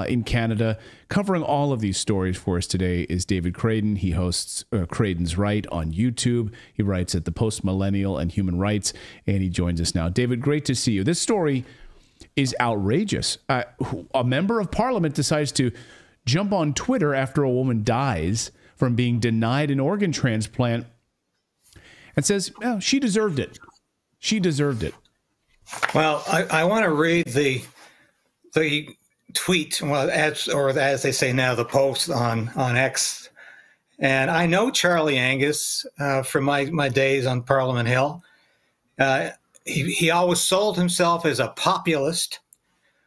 in Canada. Covering all of these stories for us today is David Craden. He hosts Craden's Right on YouTube. He writes at the Post Millennial and Human Rights, and he joins us now. David, great to see you. This story is outrageous. A member of parliament decides to jump on Twitter after a woman dies from being denied an organ transplant and says, oh, she deserved it. She deserved it. Well, I want to read the tweet, well, as they say now, the post on X. And I know Charlie Angus from my days on Parliament Hill. He always sold himself as a populist,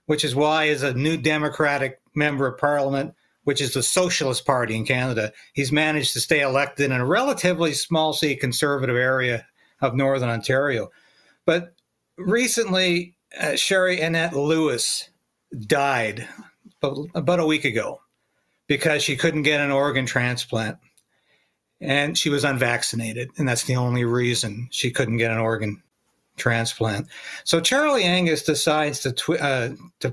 which is why, as a New Democratic member of Parliament, which is the Socialist Party in Canada, he's managed to stay elected in a relatively small C conservative area of Northern Ontario. But recently, Sherry Annette Lewis died about a week ago because she couldn't get an organ transplant. And she was unvaccinated, and that's the only reason she couldn't get an organ transplant. So Charlie Angus decides to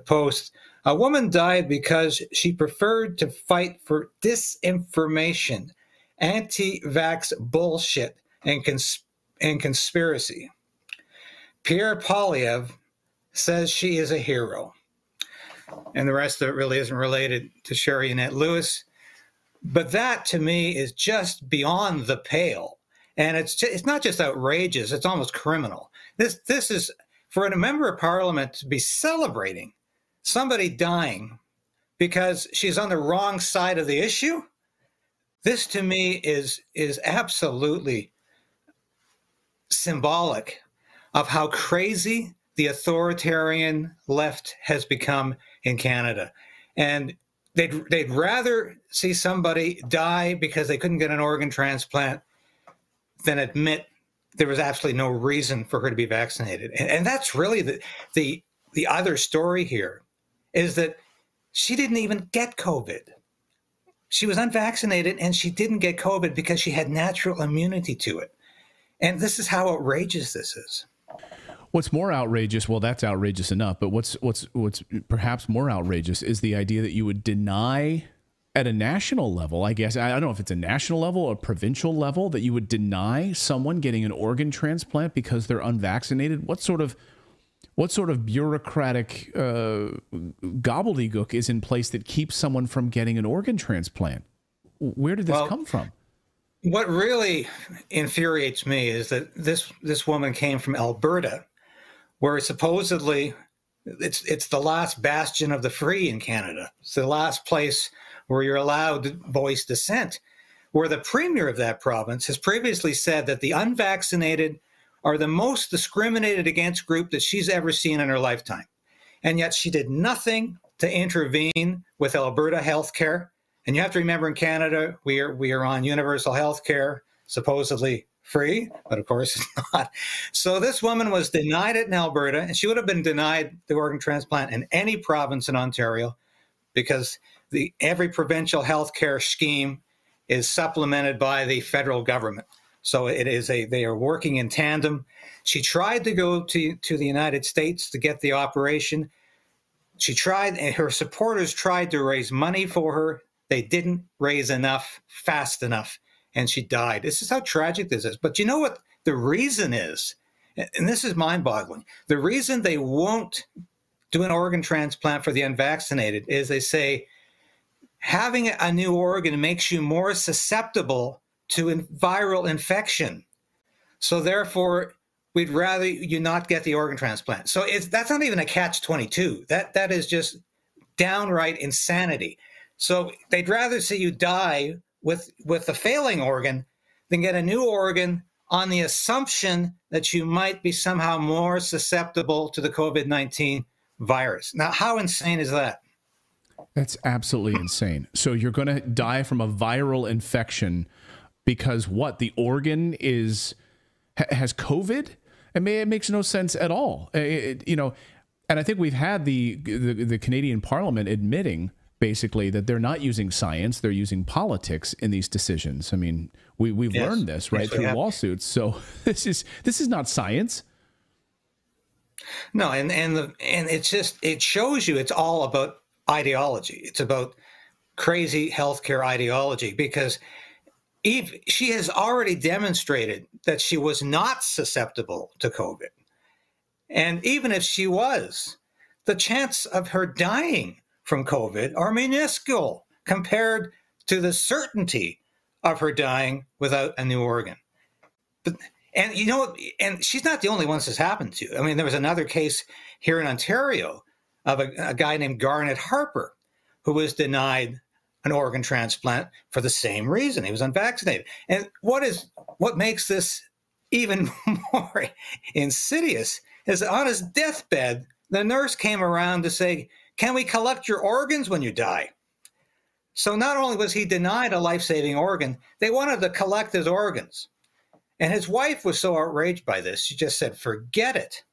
post, a woman died because she preferred to fight for disinformation, anti-vax bullshit, and conspiracy. Pierre Poilievre says she is a hero. And the rest of it really isn't related to Sherry Annette Lewis. But that, to me, is just beyond the pale. And it's not just outrageous, it's almost criminal. This is, for a member of parliament to be celebrating somebody dying because she's on the wrong side of the issue, this, to me, is absolutely symbolic of how crazy the authoritarian left has become in Canada. And they'd rather see somebody die because they couldn't get an organ transplant than admit there was absolutely no reason for her to be vaccinated. And that's really the other story here, is that she didn't even get COVID. She was unvaccinated and she didn't get COVID because she had natural immunity to it. And this is how outrageous this is. What's more outrageous, well, that's outrageous enough, but what's perhaps more outrageous is the idea that you would deny at a national level, I guess, I don't know if it's a national level or provincial level, that you would deny someone getting an organ transplant because they're unvaccinated? What sort of bureaucratic gobbledygook is in place that keeps someone from getting an organ transplant? Where did this come from? What really infuriates me is that this woman came from Alberta, where supposedly it's the last bastion of the free in Canada. It's the last place where you're allowed to voice dissent, where the premier of that province has previously said that the unvaccinated are the most discriminated against group that she's ever seen in her lifetime. And yet she did nothing to intervene with Alberta healthcare. And you have to remember, in Canada, we are on universal healthcare, supposedly free, but of course it's not. So this woman was denied it in Alberta, and she would have been denied the organ transplant in any province in Ontario, because every provincial healthcare scheme is supplemented by the federal government. So they are working in tandem. She tried to go to the United States to get the operation. She tried, and her supporters tried to raise money for her. They didn't raise enough fast enough, and she died. This is how tragic this is. But you know what the reason is? And this is mind-boggling. The reason they won't do an organ transplant for the unvaccinated is they say having a new organ makes you more susceptible to viral infection. So therefore, we'd rather you not get the organ transplant. So that's not even a catch-22. That is just downright insanity. So they'd rather see you die with a failing organ than get a new organ on the assumption that you might be somehow more susceptible to the COVID-19 virus. Now, how insane is that? That's absolutely insane. So you're going to die from a viral infection because what? The organ has COVID? It makes no sense at all. And I think we've had the Canadian Parliament admitting basically that they're not using science, they're using politics in these decisions. I mean, we've learned this, right, through lawsuits. So this is not science. No, and it shows you it's all about ideology. It's about crazy healthcare ideology, because she has already demonstrated that she was not susceptible to COVID. And even if she was, the chance of her dying from COVID are minuscule compared to the certainty of her dying without a new organ. And she's not the only one this has happened to. I mean, there was another case here in Ontario of a guy named Garnet Harper, who was denied an organ transplant for the same reason. He was unvaccinated. And what makes this even more insidious is that on his deathbed, the nurse came around to say, "Can we collect your organs when you die?" So not only was he denied a life-saving organ, they wanted to collect his organs. And his wife was so outraged by this, she just said, "Forget it.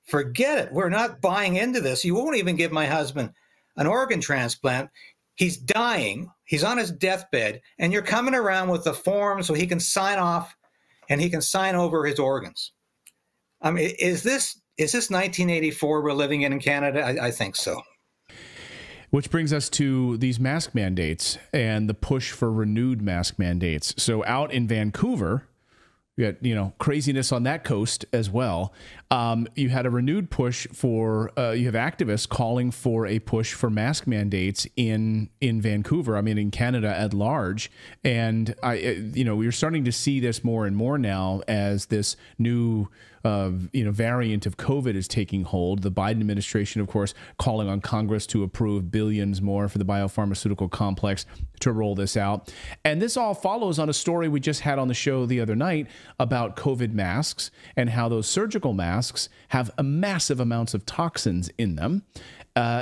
Forget it. We're not buying into this. You won't even give my husband an organ transplant. He's dying. He's on his deathbed. And you're coming around with the form so he can sign off and he can sign over his organs." I mean, is this 1984 we're living in Canada? I think so. Which brings us to these mask mandates and the push for renewed mask mandates. So out in Vancouver, you got, craziness on that coast as well. You had a renewed push for, you have activists calling for a push for mask mandates in Vancouver, in Canada at large. And, we're starting to see this more and more now as this new variant of COVID is taking hold. The Biden administration, of course, calling on Congress to approve billions more for the biopharmaceutical complex to roll this out. And this all follows on a story we just had on the show the other night about COVID masks and how those surgical masks have massive amounts of toxins in them.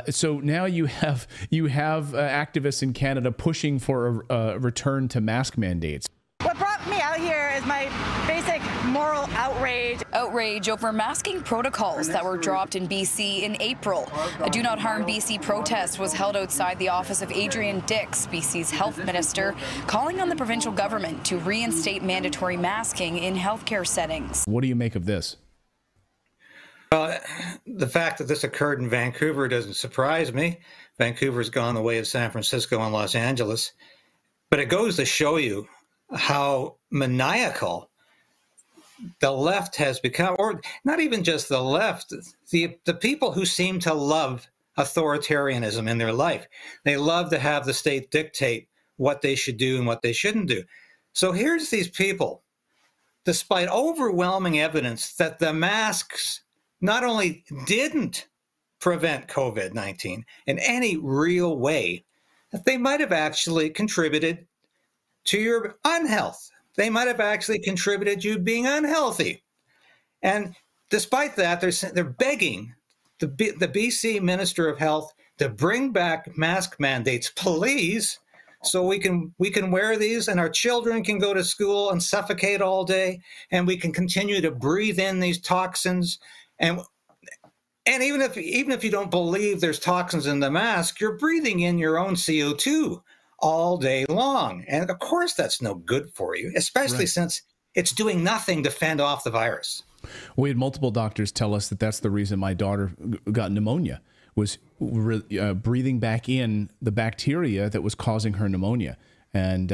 So now you have activists in Canada pushing for a return to mask mandates. What brought me out here is my basic moral outrage. Outrage over masking protocols that were dropped in BC in April. A Do Not Harm BC protest was held outside the office of Adrian Dix, BC's health minister, calling on the provincial government to reinstate mandatory masking in healthcare settings. What do you make of this? Well, the fact that this occurred in Vancouver doesn't surprise me. Vancouver's gone the way of San Francisco and Los Angeles. But it goes to show you how maniacal the left has become, or not even just the left, the people who seem to love authoritarianism in their life. They love to have the state dictate what they should do and what they shouldn't do. So here's these people, despite overwhelming evidence that the masks not only didn't prevent COVID-19 in any real way, that they might have actually contributed to your unhealth. They might have actually contributed to you being unhealthy. And despite that, they're begging the BC Minister of Health to bring back mask mandates, please, so we can wear these and our children can go to school and suffocate all day, and we can continue to breathe in these toxins. And even if you don't believe there's toxins in the mask, you're breathing in your own CO2 all day long. And of course, that's no good for you, especially since it's doing nothing to fend off the virus. We had multiple doctors tell us that that's the reason my daughter got pneumonia, was breathing back in the bacteria that was causing her pneumonia, and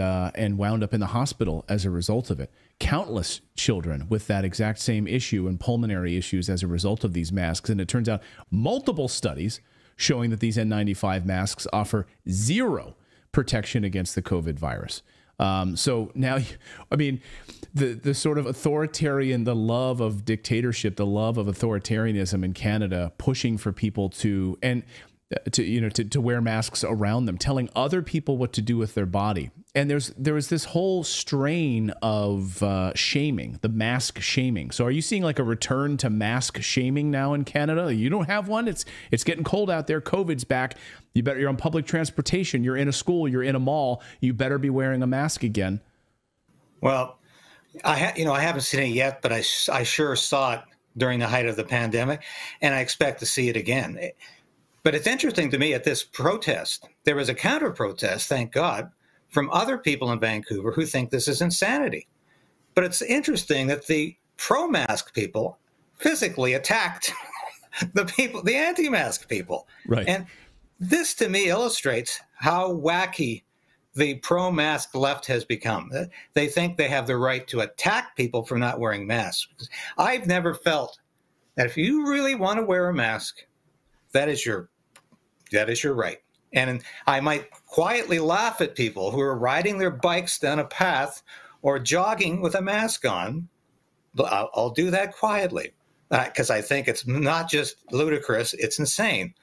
wound up in the hospital as a result of it. Countless children with that exact same issue and pulmonary issues as a result of these masks. And it turns out multiple studies showing that these N95 masks offer zero protection against the COVID virus. So now, I mean, the sort of authoritarian, the love of dictatorship, the love of authoritarianism in Canada, pushing for people to wear masks around them, telling other people what to do with their body. And there was this whole strain of shaming, the mask shaming. So are you seeing like a return to mask shaming now in Canada? You don't have one. It's getting cold out there. COVID's back. You're on public transportation. You're in a school. You're in a mall. You better be wearing a mask again. Well, I haven't seen it yet, but I sure saw it during the height of the pandemic, and I expect to see it again. But it's interesting to me, at this protest, there was a counter protest, thank God, from other people in Vancouver who think this is insanity. But it's interesting that the pro-mask people physically attacked the anti-mask people. Right. And this, to me, illustrates how wacky the pro-mask left has become. They think they have the right to attack people for not wearing masks. I've never felt that if you really want to wear a mask, that is your right. And I might quietly laugh at people who are riding their bikes down a path or jogging with a mask on. I'll do that quietly because I think it's not just ludicrous, it's insane.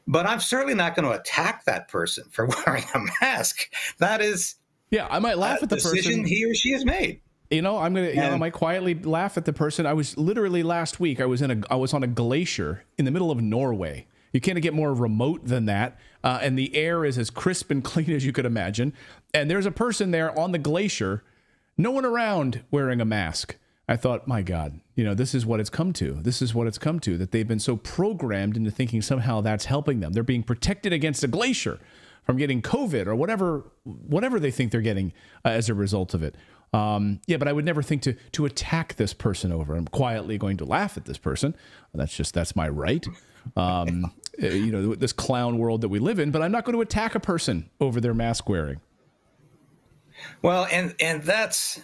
But I'm certainly not going to attack that person for wearing a mask. That is, I might laugh at the decision person he or she has made. I might quietly laugh at the person. I was literally last week. I was on a glacier in the middle of Norway. You can't get more remote than that. And the air is as crisp and clean as you could imagine. And there's a person there on the glacier, no one around, wearing a mask. I thought, my God, this is what it's come to. This is what it's come to, that they've been so programmed into thinking somehow that's helping them. They're being protected against a glacier from getting COVID or whatever they think they're getting as a result of it. But I would never think to attack this person over. I'm quietly going to laugh at this person. That's my right. This clown world that we live in, but I'm not going to attack a person over their mask wearing. Well, and that's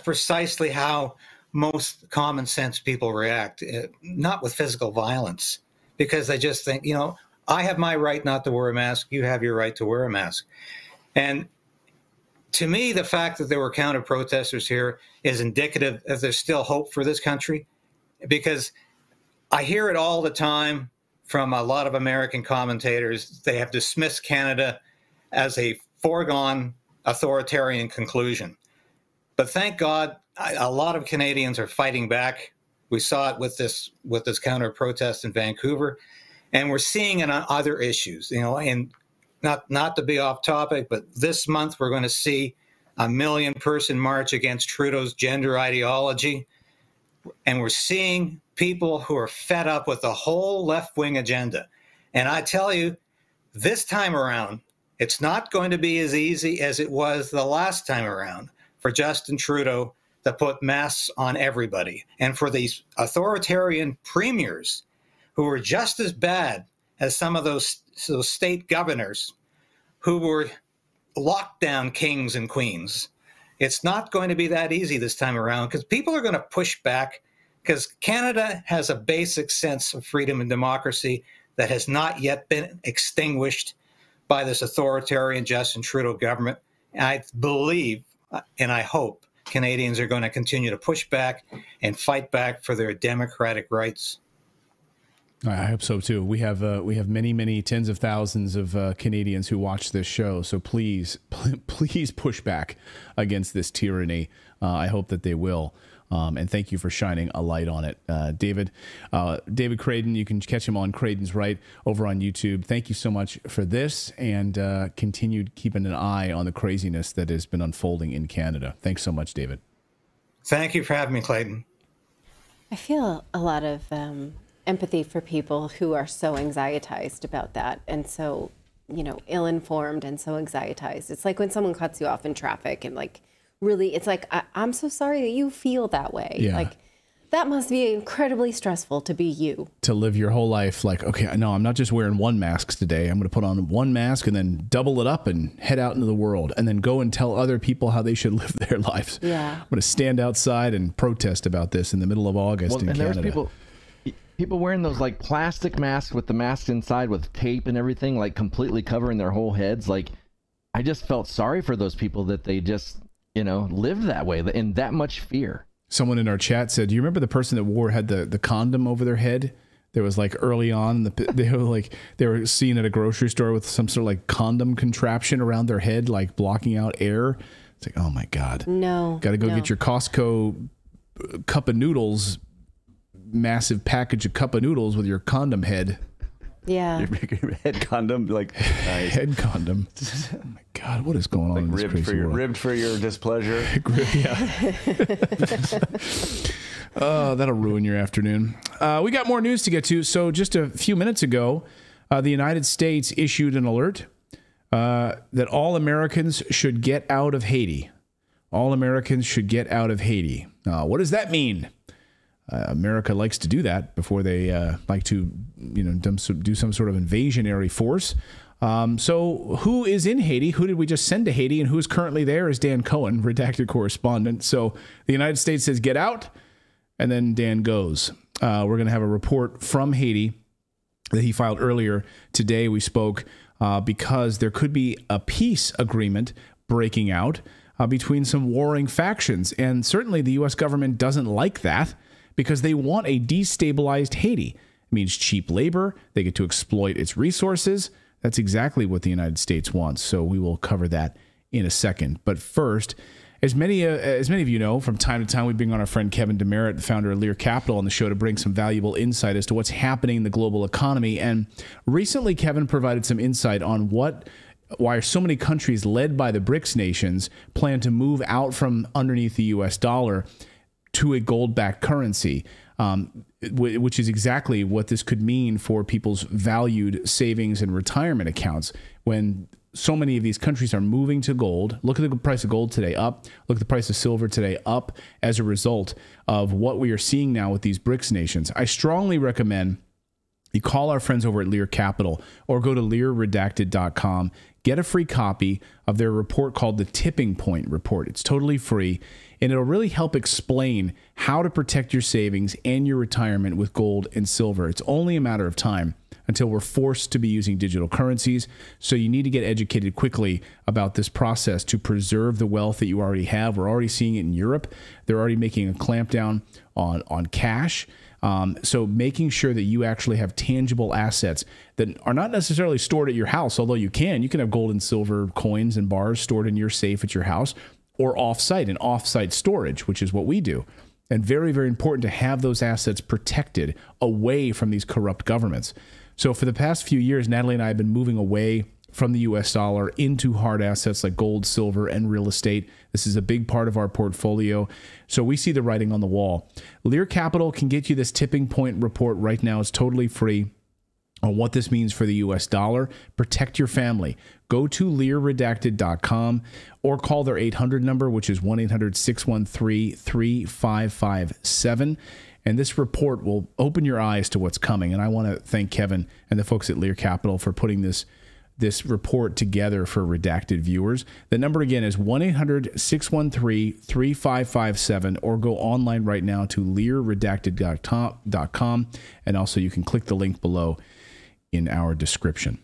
precisely how most common sense people react, not with physical violence, because they just think, I have my right not to wear a mask. You have your right to wear a mask. And to me, the fact that there were counter protesters here is indicative that there's still hope for this country, because I hear it all the time from a lot of American commentators. They have dismissed Canada as a foregone authoritarian conclusion. But thank God, a lot of Canadians are fighting back. We saw it with this counter protest in Vancouver, and we're seeing it on other issues. And not to be off topic, but this month we're going to see a 1 million person march against Trudeau's gender ideology, and we're seeing people who are fed up with the whole left-wing agenda. And I tell you, this time around, it's not going to be as easy as it was the last time around for Justin Trudeau to put masks on everybody, and for these authoritarian premiers who are just as bad as some of those state governors who were lockdown kings and queens. It's not going to be that easy this time around because people are going to push back because Canada has a basic sense of freedom and democracy that has not yet been extinguished by this authoritarian Justin Trudeau government. And I believe and I hope Canadians are going to continue to push back and fight back for their democratic rights. I hope so too. We have many tens of thousands of Canadians who watch this show. So please push back against this tyranny. I hope that they will. And thank you for shining a light on it, David. David Creighton, you can catch him on Creighton's Right over on YouTube. Thank you so much for this, and continued keeping an eye on the craziness that has been unfolding in Canada. Thanks so much, David. Thank you for having me, Clayton. I feel a lot of empathy for people who are so anxietized about that and so, ill-informed and so anxietized. It's like when someone cuts you off in traffic and really, it's like, I'm so sorry that you feel that way. Yeah. Like, that must be incredibly stressful to be you. To live your whole life like, okay, no, I'm not just wearing one mask today. I'm going to put on one mask and then double it up and head out into the world and then go and tell other people how they should live their lives. Yeah. I'm going to stand outside and protest about this in the middle of August in Canada. There's people wearing those plastic masks with the mask inside with tape and everything, completely covering their whole heads. I just felt sorry for those people that they just, lived that way in that much fear. Someone in our chat said, do you remember the person that had the condom over their head? There was early on, they were seen at a grocery store with some sort of condom contraption around their head, blocking out air. It's like, oh my God. No. Got to go get your Costco cup of noodles, massive package of cup of noodles with your condom head. Yeah. Your head condom, nice. Head condom. Oh my God, what is going on in this crazy world? Ribbed for your displeasure. Yeah. Oh, that'll ruin your afternoon. We got more news to get to. So just a few minutes ago, the United States issued an alert that all Americans should get out of Haiti. All Americans should get out of Haiti. What does that mean? America likes to do that before they like to, do some sort of invasionary force. So who is in Haiti? Who did we just send to Haiti? And who is currently there is Dan Cohen, Redacted correspondent. So the United States says, get out. And then Dan goes. We're going to have a report from Haiti that he filed earlier today. We spoke because there could be a peace agreement breaking out between some warring factions. And certainly the U.S. government doesn't like that, because they want a destabilized Haiti. It means cheap labor. They get to exploit its resources. That's exactly what the United States wants. So we will cover that in a second. But first, as many of you know, from time to time, we bring on our friend Kevin Demerit, the founder of Lear Capital, on the show to bring some valuable insight as to what's happening in the global economy. And recently, Kevin provided some insight on why so many countries led by the BRICS nations plan to move out from underneath the U.S. dollar to a gold-backed currency, which is exactly what this could mean for people's valued savings and retirement accounts. When so many of these countries are moving to gold, look at the price of gold today up, look at the price of silver today up as a result of what we are seeing now with these BRICS nations. I strongly recommend you call our friends over at Lear Capital or go to LearRedacted.com. Get a free copy of their report called the Tipping Point Report. It's totally free, and it'll really help explain how to protect your savings and your retirement with gold and silver. It's only a matter of time until we're forced to be using digital currencies, so you need to get educated quickly about this process to preserve the wealth that you already have. We're already seeing it in Europe. They're already making a clampdown on cash. So making sure that you actually have tangible assets that are not necessarily stored at your house, although you can have gold and silver coins and bars stored in your safe at your house, or off-site storage, which is what we do. And very, very important to have those assets protected away from these corrupt governments. So for the past few years, Natalie and I have been moving away from the U.S. dollar into hard assets like gold, silver, and real estate. This is a big part of our portfolio. So we see the writing on the wall. Lear Capital can get you this tipping point report right now. It's totally free on what this means for the U.S. dollar. Protect your family. Go to LearRedacted.com or call their 800 number, which is 1-800-613-3557. And this report will open your eyes to what's coming. And I want to thank Kevin and the folks at Lear Capital for putting this report together for Redacted viewers. The number again is 1-800-613-3557, or go online right now to learredacted.com. And also you can click the link below in our description.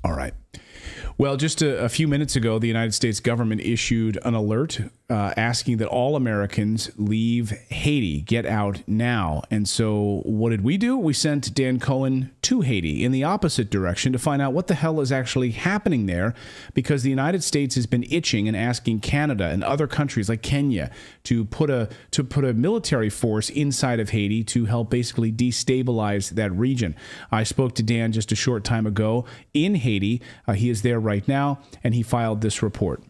All right. Well, just a few minutes ago, the United States government issued an alert asking that all Americans leave Haiti, get out now. And so what did we do? We sent Dan Cohen to Haiti in the opposite direction to find out what the hell is actually happening there, because the United States has been itching and asking Canada and other countries like Kenya to put a military force inside of Haiti to help basically destabilize that region. I spoke to Dan just a short time ago in Haiti. He is there right now, and he filed this report.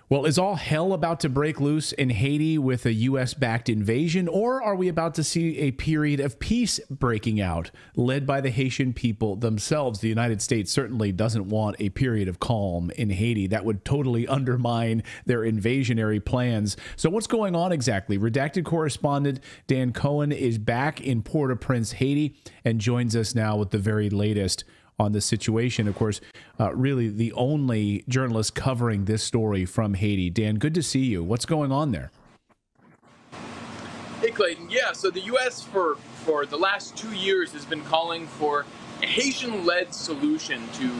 Well, is all hell about to break loose in Haiti with a U.S.-backed invasion, or are we about to see a period of peace breaking out, led by the Haitian people themselves? The United States certainly doesn't want a period of calm in Haiti. That would totally undermine their invasionary plans. So what's going on exactly? Redacted correspondent Dan Cohen is back in Port-au-Prince, Haiti, and joins us now with the very latest on the situation. Of course, really the only journalist covering this story from Haiti. Dan, good to see you. What's going on there? Hey, Clayton. Yeah, so the U.S. for the last 2 years has been calling for a Haitian-led solution to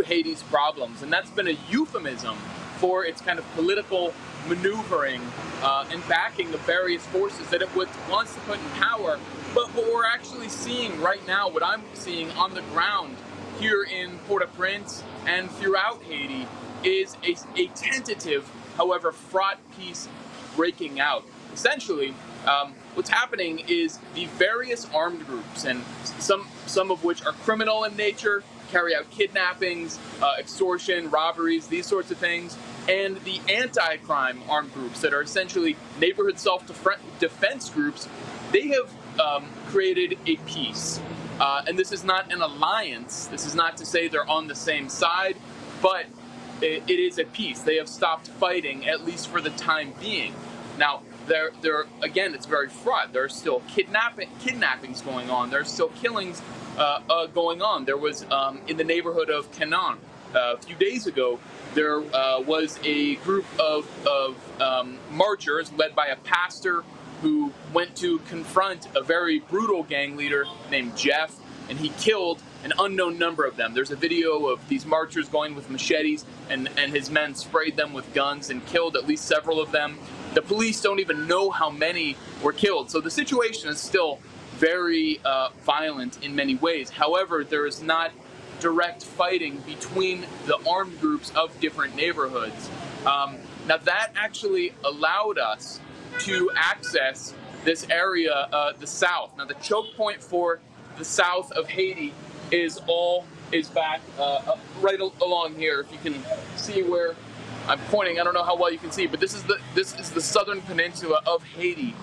Haiti's problems, and that's been a euphemism for its kind of political maneuvering and backing of various forces that it wants to put in power. But what we're actually seeing right now, what I'm seeing on the ground here in Port-au-Prince and throughout Haiti, is a tentative, however fraught peace breaking out. Essentially, what's happening is the various armed groups, and some of which are criminal in nature, carry out kidnappings, extortion, robberies, these sorts of things, and the anti-crime armed groups that are essentially neighborhood self-defense groups. They have created a peace. And this is not an alliance. This is not to say they're on the same side, but it is a peace. They have stopped fighting, at least for the time being. Now, again, it's very fraught. There are still kidnappings going on. There are still killings going on. There was, in the neighborhood of Cohen, a few days ago, there was a group of marchers led by a pastor who went to confront a very brutal gang leader named Jeff, and he killed an unknown number of them. There's a video of these marchers going with machetes, and his men sprayed them with guns and killed at least several of them. The police don't even know how many were killed. So the situation is still very violent in many ways. However, there is not direct fighting between the armed groups of different neighborhoods. Now that actually allowed us to access this area, the south. Now the choke point for the south of Haiti is back right along here. If you can see where I'm pointing, I don't know how well you can see, but this is the southern peninsula of Haiti.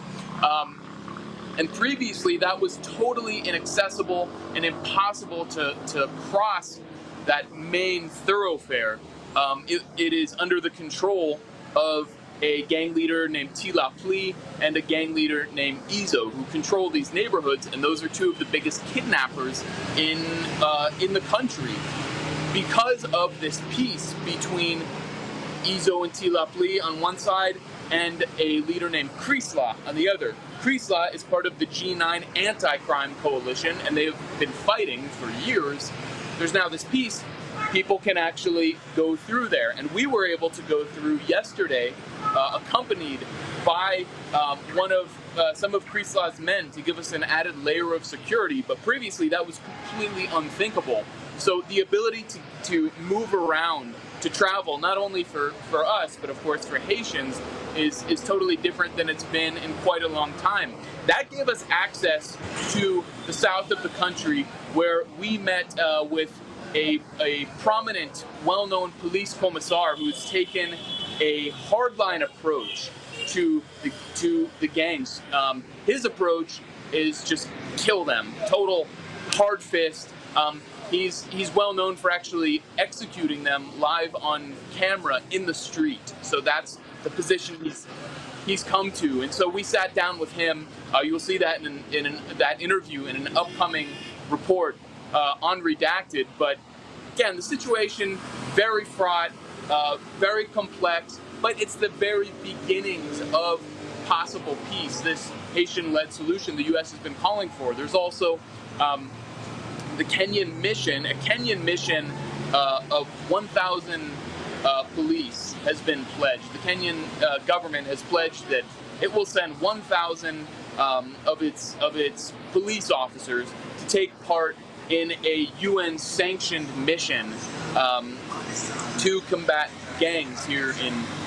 And previously that was totally inaccessible and impossible to cross that main thoroughfare. It is under the control of a gang leader named Tila Pli and a gang leader named Izo, who control these neighborhoods, and those are two of the biggest kidnappers in the country. Because of this peace between Izo and Tila Pli on one side and a leader named Crisla on the other. Crisla is part of the G9 anti-crime coalition, and they've been fighting for years. There's now this peace. People can actually go through there, and we were able to go through yesterday, accompanied by some of Crisla's men to give us an added layer of security. But previously, that was completely unthinkable. So the ability to move around, to travel, not only for us, but of course for Haitians, is totally different than it's been in quite a long time. That gave us access to the south of the country, where we met with a prominent, well-known police commissar who's taken a hardline approach to the gangs. His approach is just kill them, total hard fist. He's well known for actually executing them live on camera in the street. So that's the position he's come to. And so we sat down with him. You'll see that in that interview in an upcoming report on Redacted. But again, the situation, very fraught, very complex, but it's the very beginnings of possible peace, this Haitian-led solution the U.S. has been calling for. There's also the Kenyan mission, a Kenyan mission of 1,000 police has been pledged. The Kenyan government has pledged that it will send 1,000 of its police officers to take part in a UN-sanctioned mission to combat gangs here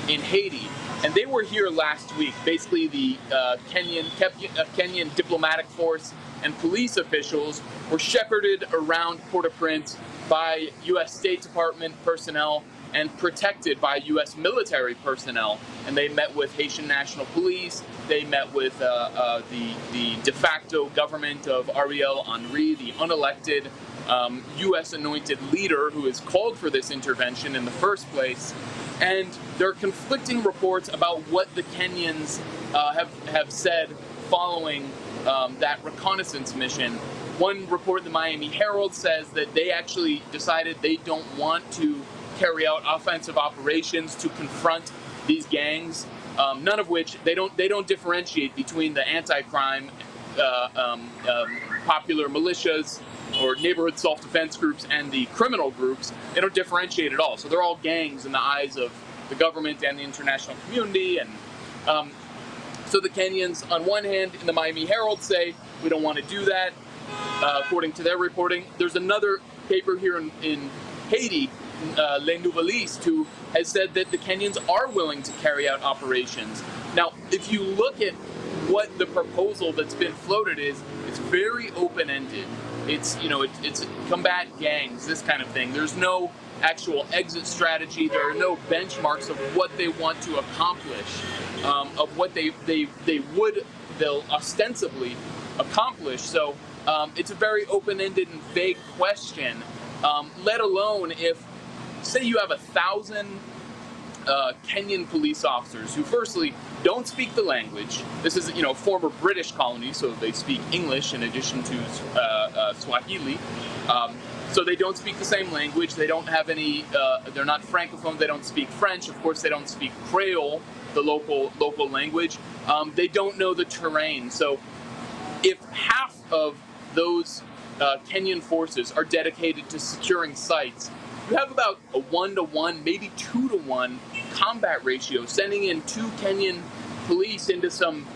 in Haiti. And they were here last week. Basically, the Kenyan diplomatic force and police officials were shepherded around Port-au-Prince by U.S. State Department personnel and protected by U.S. military personnel. And they met with Haitian National Police. They met with the de facto government of Ariel Henry, the unelected U.S. anointed leader who has called for this intervention in the first place. And there are conflicting reports about what the Kenyans have said following that reconnaissance mission. One report in the Miami Herald says that they actually decided they don't want to carry out offensive operations to confront these gangs. None of which they don't differentiate between the anti-crime popular militias or neighborhood self-defense groups and the criminal groups. They don't differentiate at all. So they're all gangs in the eyes of the government and the international community. And so the Kenyans, on one hand, in the Miami Herald say, we don't want to do that, according to their reporting. There's another paper here in Haiti, Les Nouvelles, who has said that the Kenyans are willing to carry out operations. Now, if you look at what the proposal that's been floated is, it's very open-ended. It's, it's combat gangs, this kind of thing. There's no actual exit strategy. There are no benchmarks of what they want to accomplish, of what they'll ostensibly accomplish. So it's a very open-ended and vague question, let alone if, say you have 1,000 Kenyan police officers who firstly don't speak the language. This is, a former British colony, so they speak English in addition to Swahili. So they don't speak the same language. They don't have any, they're not Francophone. They don't speak French. Of course, they don't speak Creole, the local language. They don't know the terrain. So if half of those Kenyan forces are dedicated to securing sites, you have about a 1-to-1, maybe 2-to-1 combat ratio, sending in 2 Kenyan police into some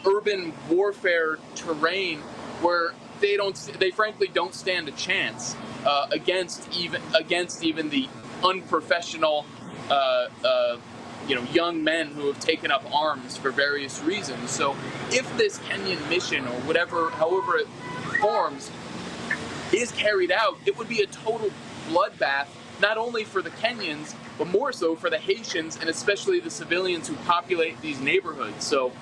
urban warfare terrain where they frankly don't stand a chance against even the unprofessional young men who have taken up arms for various reasons. So if this Kenyan mission, or however it forms, is carried out, it would be a total bloodbath, not only for the Kenyans, but more so for the Haitians and especially the civilians who populate these neighborhoods. So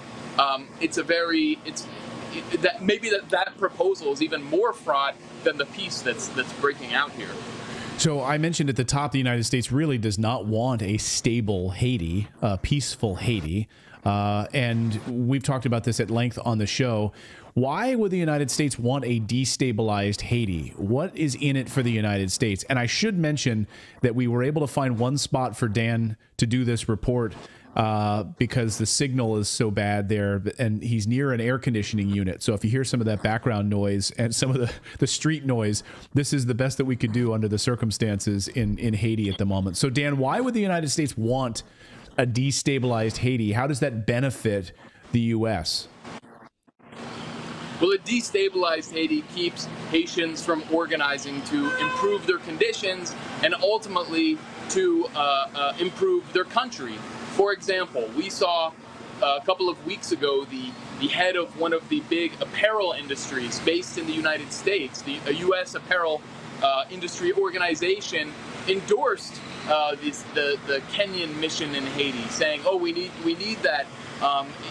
that proposal is even more fraught than the peace that's breaking out here. So I mentioned at the top, the United States really does not want a stable Haiti, peaceful Haiti. And we've talked about this at length on the show. Why would the United States want a destabilized Haiti? What is in it for the United States? And I should mention that we were able to find one spot for Dan to do this report because the signal is so bad there, and he's near an air conditioning unit. So if you hear some of that background noise and some of the street noise, this is the best that we could do under the circumstances in Haiti at the moment. So Dan, why would the United States want a destabilized Haiti? How does that benefit the U.S.? Well, a destabilized Haiti keeps Haitians from organizing to improve their conditions and ultimately to improve their country. For example, we saw a couple of weeks ago the head of one of the big apparel industries based in the United States, a U.S. apparel industry organization, endorsed the Kenyan mission in Haiti, saying, "Oh, we need that,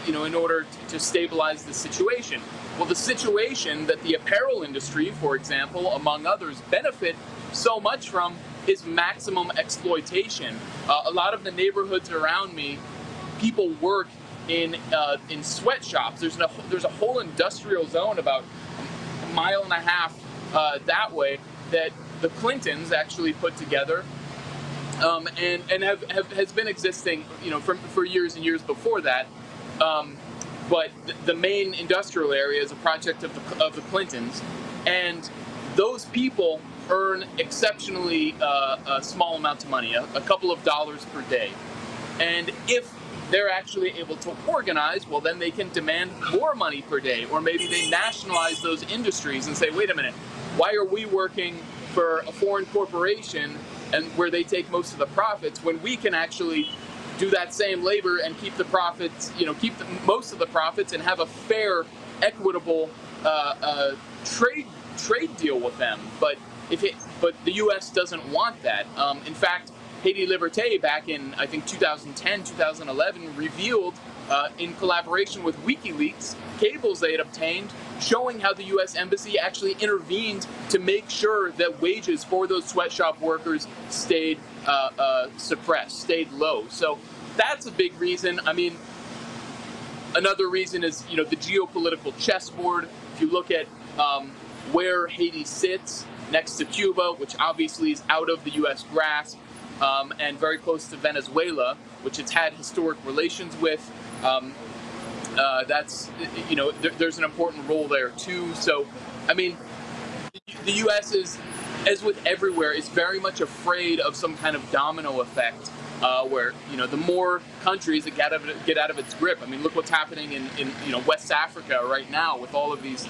in order to stabilize the situation." Well, the situation that the apparel industry, for example, among others, benefit so much from is maximum exploitation. A lot of the neighborhoods around me people work in sweatshops. There's a whole industrial zone about a mile and a half that way that the Clintons actually put together, and has been existing, for years and years before that. But the main industrial area is a project of the Clintons, and those people earn exceptionally small amounts of money, a couple of dollars per day. And if they're actually able to organize, well, then they can demand more money per day, or maybe they nationalize those industries and say, wait a minute, why are we working for a foreign corporation and where they take most of the profits when we can actually do that same labor and keep the profits, most of the profits, and have a fair, equitable trade deal with them. But the U.S. doesn't want that. In fact, Haiti Liberté back in, I think, 2010, 2011, revealed in collaboration with WikiLeaks cables they had obtained showing how the U.S. Embassy actually intervened to make sure that wages for those sweatshop workers stayed suppressed, stayed low. So that's a big reason. I mean, another reason is, the geopolitical chessboard. If you look at where Haiti sits next to Cuba, which obviously is out of the U.S. grasp, and very close to Venezuela, which it's had historic relations with. There's an important role there too. So, I mean, the U.S. is, as with everywhere, is very much afraid of some kind of domino effect, where the more countries that get out of its grip. I mean, look what's happening in West Africa right now with all of these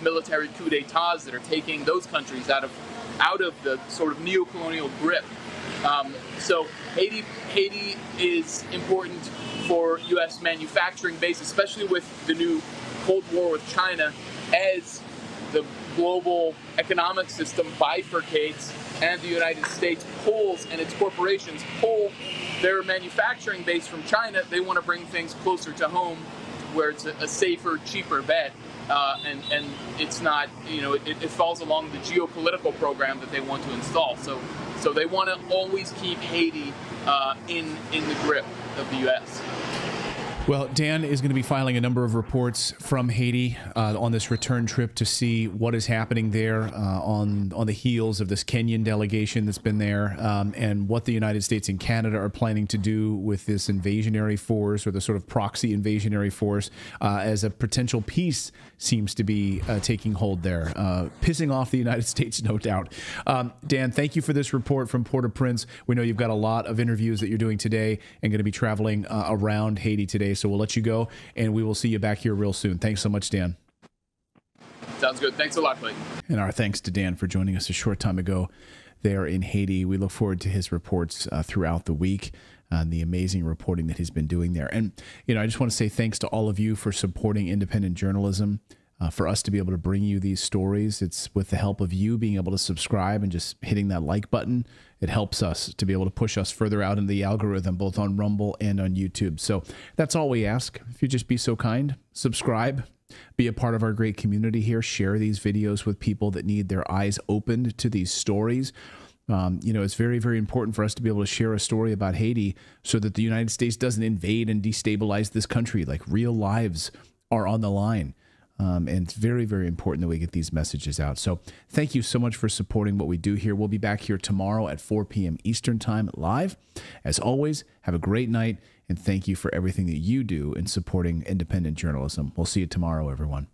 military coup d'états that are taking those countries out of the sort of neo-colonial grip. So Haiti is important for U.S. manufacturing base, especially with the new Cold War with China, as the global economic system bifurcates and the United States pulls, and its corporations pull their manufacturing base from China. They want to bring things closer to home where it's a safer, cheaper bet. And it's not, it falls along the geopolitical program that they want to install. So they want to always keep Haiti in the grip of the U.S. Well, Dan is going to be filing a number of reports from Haiti on this return trip to see what is happening there on the heels of this Kenyan delegation that's been there, and what the United States and Canada are planning to do with this invasionary force, or the sort of proxy invasionary force, as a potential peace seems to be taking hold there, pissing off the United States, no doubt. Dan, thank you for this report from Port-au-Prince. We know you've got a lot of interviews that you're doing today and going to be traveling around Haiti today. So we'll let you go, and we will see you back here real soon. Thanks so much, Dan. Sounds good. Thanks a lot, Clayton. And our thanks to Dan for joining us a short time ago there in Haiti. We look forward to his reports throughout the week, the amazing reporting that he's been doing there. And, I just want to say thanks to all of you for supporting independent journalism. For us to be able to bring you these stories, it's with the help of you being able to subscribe and just hitting that like button. It helps us to be able to push us further out in the algorithm, both on Rumble and on YouTube. So that's all we ask. If you just be so kind, subscribe, be a part of our great community here, share these videos with people that need their eyes opened to these stories. It's very, very important for us to be able to share a story about Haiti so that the United States doesn't invade and destabilize this country. Like, real lives are on the line. And it's very, very important that we get these messages out. So thank you so much for supporting what we do here. We'll be back here tomorrow at 4 p.m. Eastern Time live. As always, have a great night, and thank you for everything that you do in supporting independent journalism. We'll see you tomorrow, everyone.